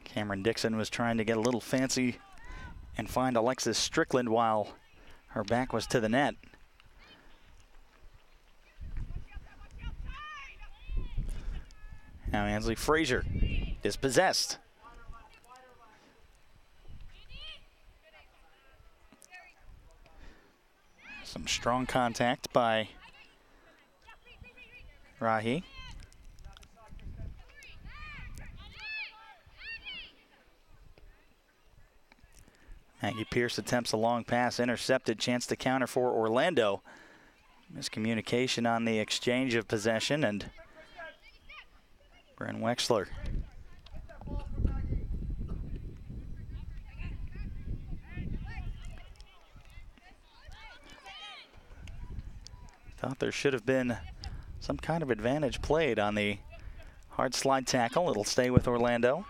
Cameron Dixon was trying to get a little fancy and find Alexis Strickland while her back was to the net. Now Ansley Frazier dispossessed. Some strong contact by Rahi. Maggie Pierce attempts a long pass, intercepted, chance to counter for Orlando. Miscommunication on the exchange of possession, and Bren Wexler. Thought there should have been some kind of advantage played on the hard slide tackle. It'll stay with Orlando.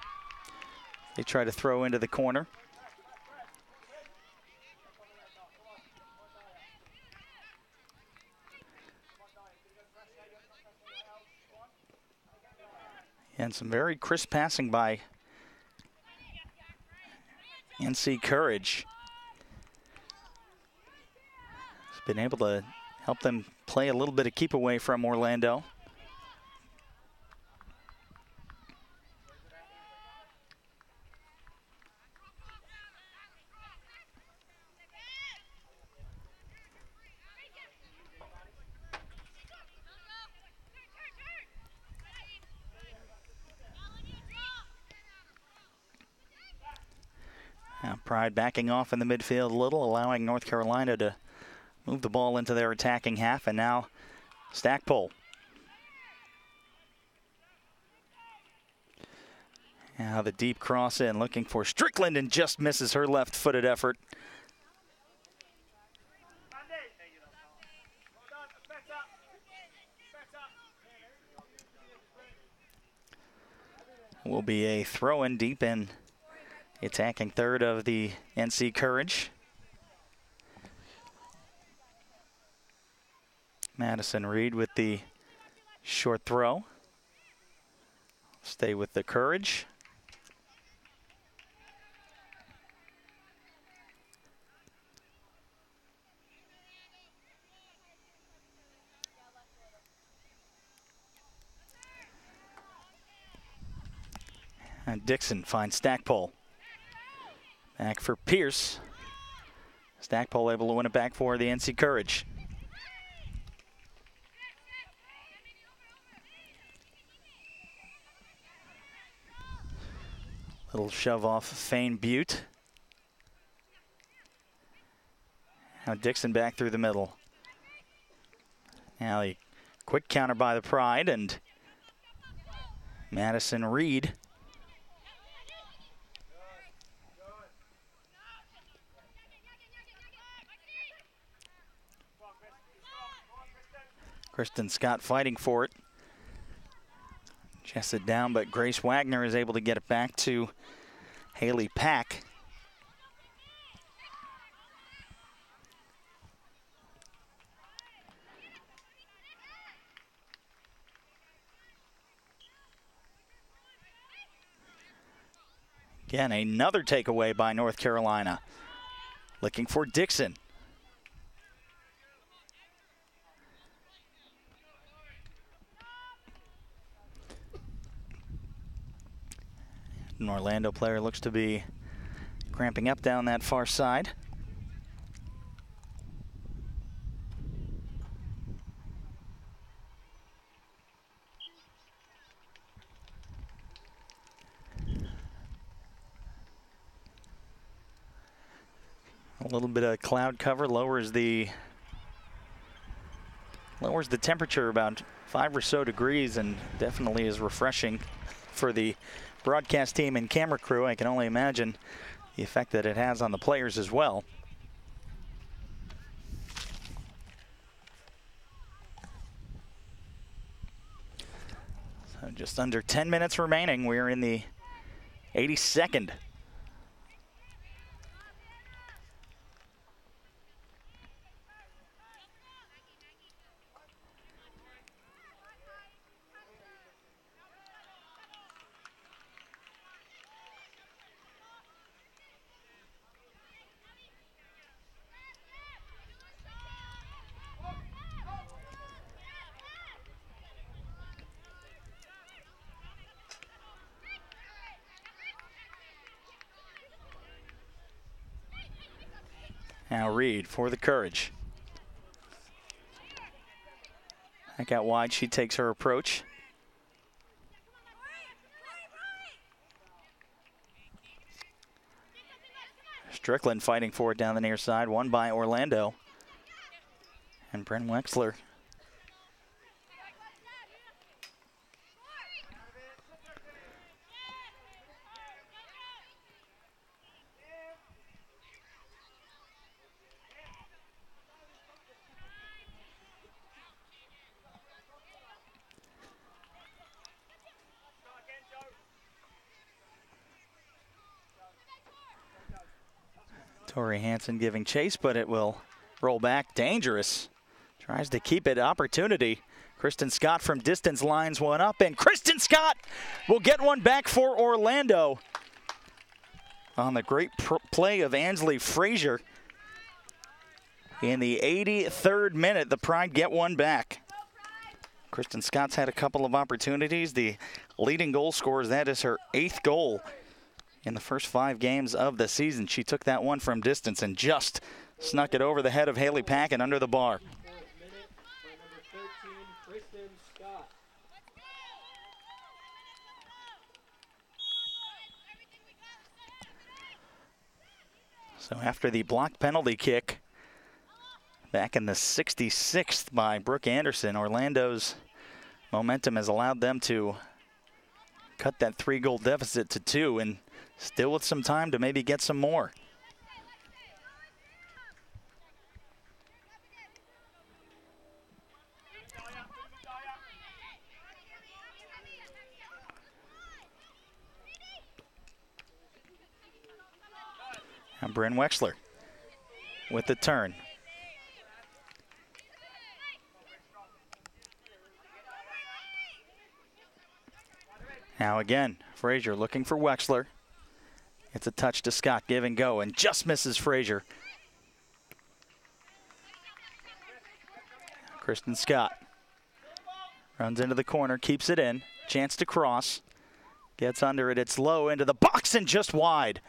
They try to throw into the corner. And some very crisp passing by NC Courage. Has been able to help them play a little bit of keep away from Orlando. Now Pride backing off in the midfield a little, allowing North Carolina to move the ball into their attacking half, and now Stackpole. Now the deep cross in, looking for Strickland, and just misses her left-footed effort. Will be a throw-in deep in the attacking third of the NC Courage. Madison Reed with the short throw. Stay with the Courage. And Dixon finds Stackpole. Back for Pierce. Stackpole able to win it back for the NC Courage. Little shove off Fane Butte. Now Dixon back through the middle. Now the quick counter by the Pride, and Madison Reed. Kristen Scott fighting for it. Chests it down, but Grace Wagner is able to get it back to Haley Pack. Again, another takeaway by North Carolina. Looking for Dixon. An Orlando player looks to be cramping up down that far side. A little bit of cloud cover lowers the temperature about 5 or so degrees, and definitely is refreshing for the broadcast team and camera crew. I can only imagine the effect that it has on the players as well. So just under 10 minutes remaining. We're in the 82nd. Now Reed for the Courage. Back out wide, she takes her approach. Strickland fighting for it down the near side, won by Orlando. And Bryn Wexler. Tori Hansen giving chase, but it will roll back. Dangerous. Tries to keep it. Opportunity. Kristen Scott from distance lines one up, and Kristen Scott will get one back for Orlando. On the great play of Ansley Frazier. In the 83rd minute, the Pride get one back. Kristen Scott's had a couple of opportunities. The leading goal scorer, that is her 8th goal in the first 5 games of the season. She took that one from distance and just snuck it over the head of Haley Pack and under the bar. So after the blocked penalty kick back in the 66th by Brooke Anderson, Orlando's momentum has allowed them to cut that 3-goal deficit to 2, and still with some time to maybe get some more. And Bryn Wexler with the turn. Now again, Frazier looking for Wexler. It's a touch to Scott, give and go, and just misses Frazier. Kristen Scott runs into the corner, keeps it in. Chance to cross. Gets under it, it's low into the box and just wide.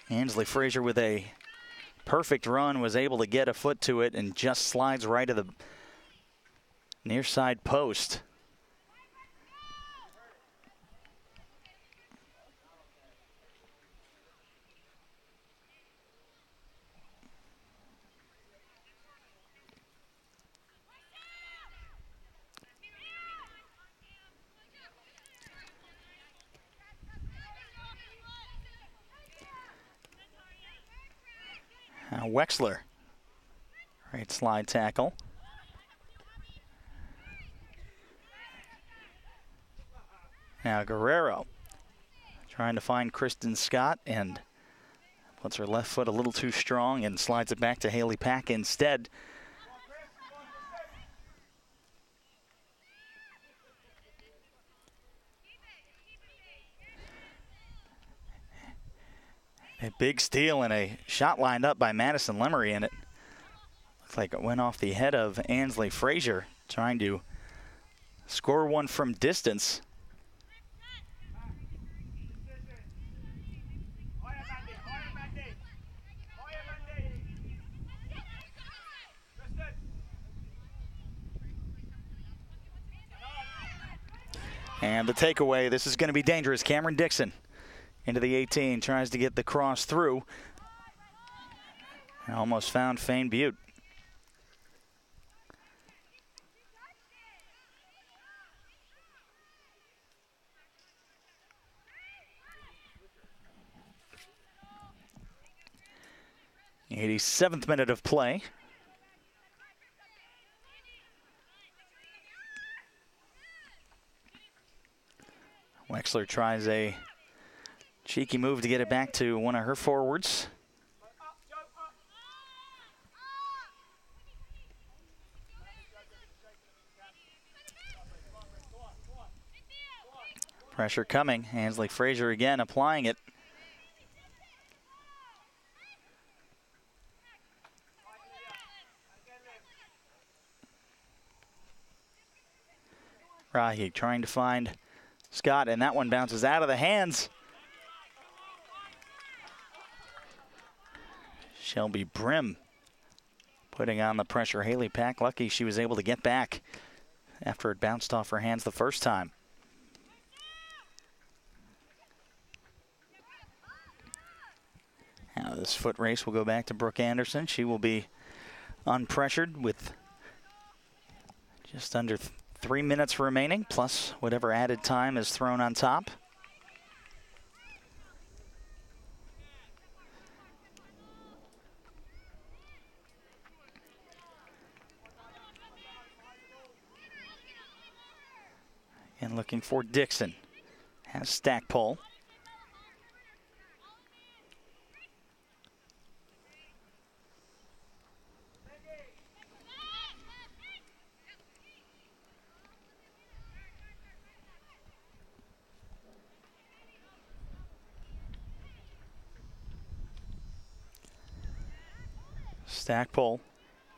Ansley Frazier with a perfect run was able to get a foot to it and just slides right to the near side post. Wexler, right slide tackle. Now Guerrero trying to find Kristen Scott and puts her left foot a little too strong and slides it back to Haley Pack instead. A big steal and a shot lined up by Madison Lemery, and it looks like it went off the head of Ansley Frazier, trying to score one from distance. And the takeaway, this is going to be dangerous. Cameron Dixon into the 18, tries to get the cross through. Almost found Fane Butte. The 87th minute of play. Wexler tries a cheeky move to get it back to one of her forwards. Pressure coming. Ansley Frazier again applying it. Rahi trying to find Scott, and that one bounces out of the hands. Shelby Brim putting on the pressure. Haley Pack lucky she was able to get back after it bounced off her hands the first time. Now this foot race will go back to Brooke Anderson. She will be unpressured with just under 3 minutes remaining, plus whatever added time is thrown on top. And looking for Dixon. Has Stackpole. Stackpole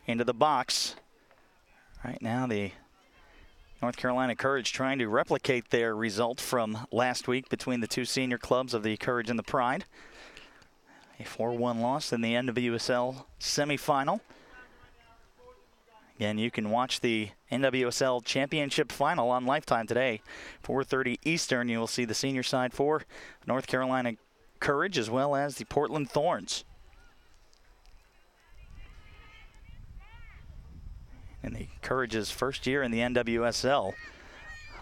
into the box. Right now the North Carolina Courage trying to replicate their result from last week between the two senior clubs of the Courage and the Pride. A 4-1 loss in the NWSL semifinal. Again, you can watch the NWSL Championship Final on Lifetime today. 4:30 Eastern, you will see the senior side for North Carolina Courage as well as the Portland Thorns. In the Courage's first year in the NWSL.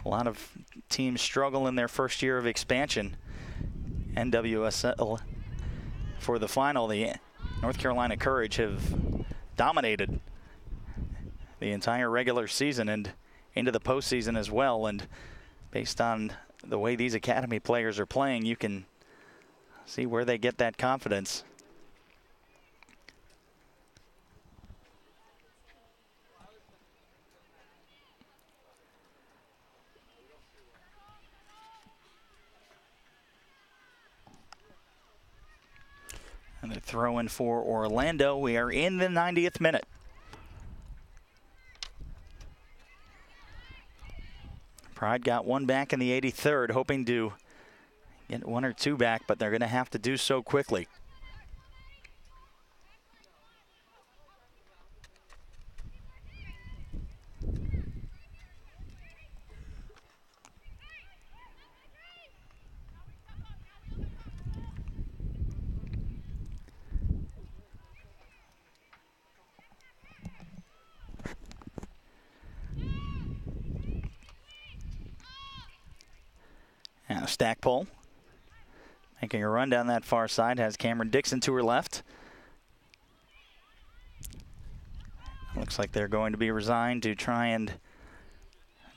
A lot of teams struggle in their first year of expansion. NWSL for the final, the North Carolina Courage have dominated the entire regular season and into the postseason as well. And based on the way these academy players are playing, you can see where they get that confidence. And they're throwing for Orlando. We are in the 90th minute. Pride got one back in the 83rd, hoping to get one or two back, but they're going to have to do so quickly. Now Stackpole making a run down that far side, has Cameron Dixon to her left. Looks like they're going to be resigned to try and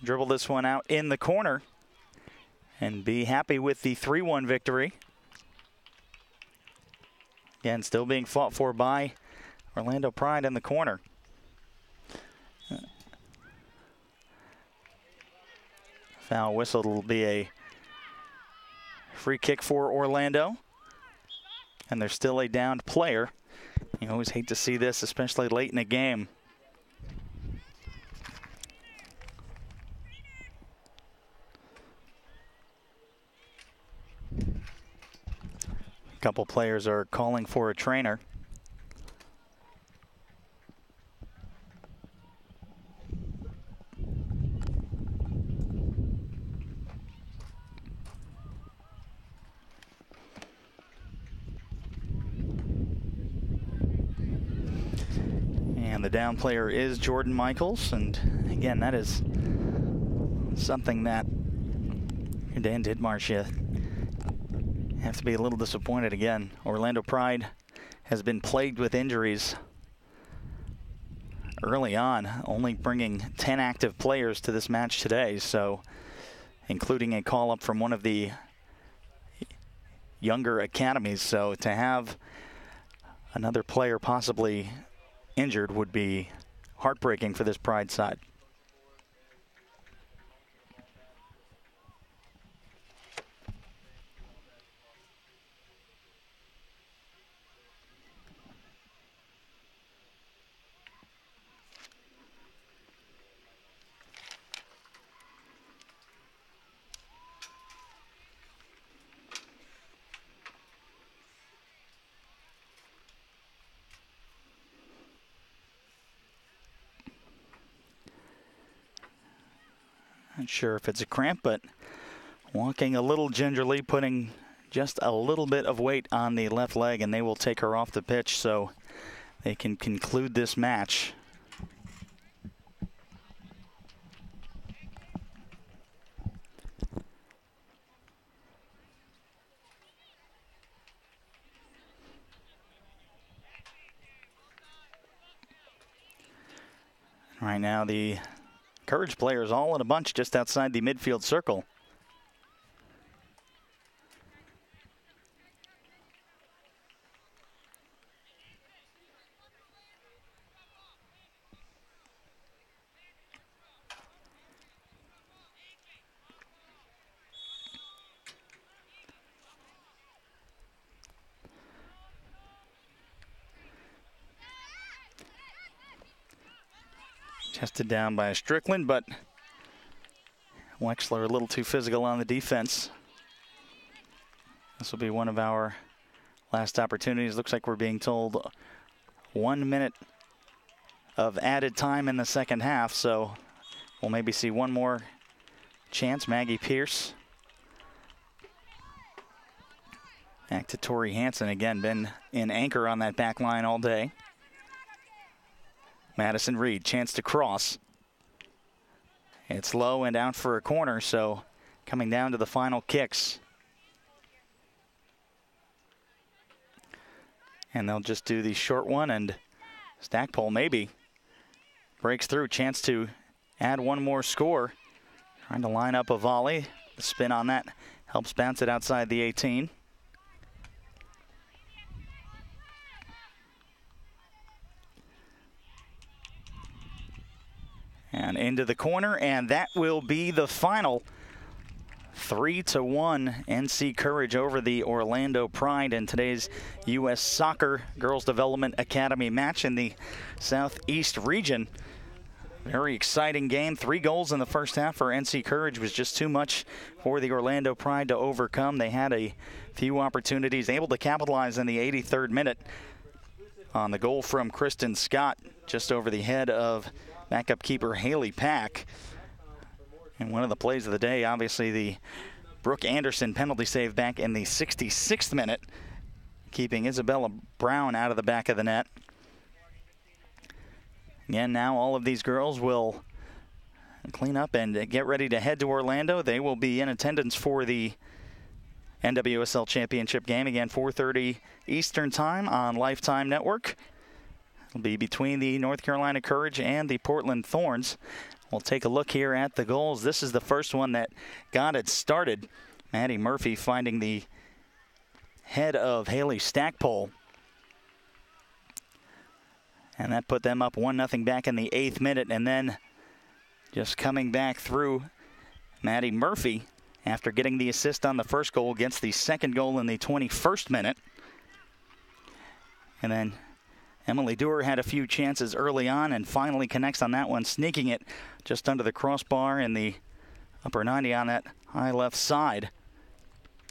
dribble this one out in the corner and be happy with the 3-1 victory. Again, still being fought for by Orlando Pride in the corner. Foul whistle will be a free kick for Orlando. And there's still a downed player. You always hate to see this, especially late in a game. A couple players are calling for a trainer. And the down player is Jordan Michaels. And again, that is something that Dan Didmarsh, you have to be a little disappointed again. Orlando Pride has been plagued with injuries early on, only bringing 10 active players to this match today, so including a call-up from one of the younger academies. So to have another player possibly injured would be heartbreaking for this Pride side. Not sure if it's a cramp, but walking a little gingerly, putting just a little bit of weight on the left leg, and they will take her off the pitch so they can conclude this match. Right now, the Courage players all in a bunch just outside the midfield circle. Chested down by Strickland, but Wexler a little too physical on the defense. This will be one of our last opportunities. Looks like we're being told 1 minute of added time in the second half, so we'll maybe see one more chance. Maggie Pierce. Back to Tori Hansen again, been in anchor on that back line all day. Madison Reed, chance to cross. It's low and out for a corner, so coming down to the final kicks. And they'll just do the short one, and Stackpole maybe breaks through. Chance to add one more score. Trying to line up a volley. The spin on that helps bounce it outside the 18. And into the corner, and that will be the final. 3-1 NC Courage over the Orlando Pride in today's U.S. Soccer Girls Development Academy match in the Southeast region. Very exciting game. 3 goals in the first half for NC Courage was just too much for the Orlando Pride to overcome. They had a few opportunities, able to capitalize in the 83rd minute on the goal from Kristen Scott, just over the head of backup keeper Haley Pack. And one of the plays of the day, obviously the Brooke Anderson penalty save back in the 66th minute, keeping Isabella Brown out of the back of the net. Again, now all of these girls will clean up and get ready to head to Orlando. They will be in attendance for the NWSL Championship game. Again, 4:30 Eastern Time on Lifetime Network. It'll be between the North Carolina Courage and the Portland Thorns. We'll take a look here at the goals. This is the first one that got it started. Maddie Murphy finding the head of Haley Stackpole. And that put them up 1-0 back in the 8th minute. And then just coming back through, Maddie Murphy, after getting the assist on the first goal, gets the second goal in the 21st minute. And then Emily Dewar had a few chances early on and finally connects on that one, sneaking it just under the crossbar in the upper 90 on that high left side.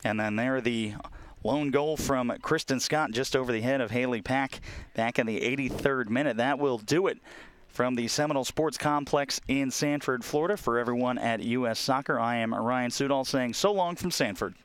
And then there the lone goal from Kristen Scott just over the head of Haley Pack back in the 83rd minute. That will do it from the Seminole Sports Complex in Sanford, Florida. For everyone at U.S. Soccer, I am Ryan Sudol saying so long from Sanford.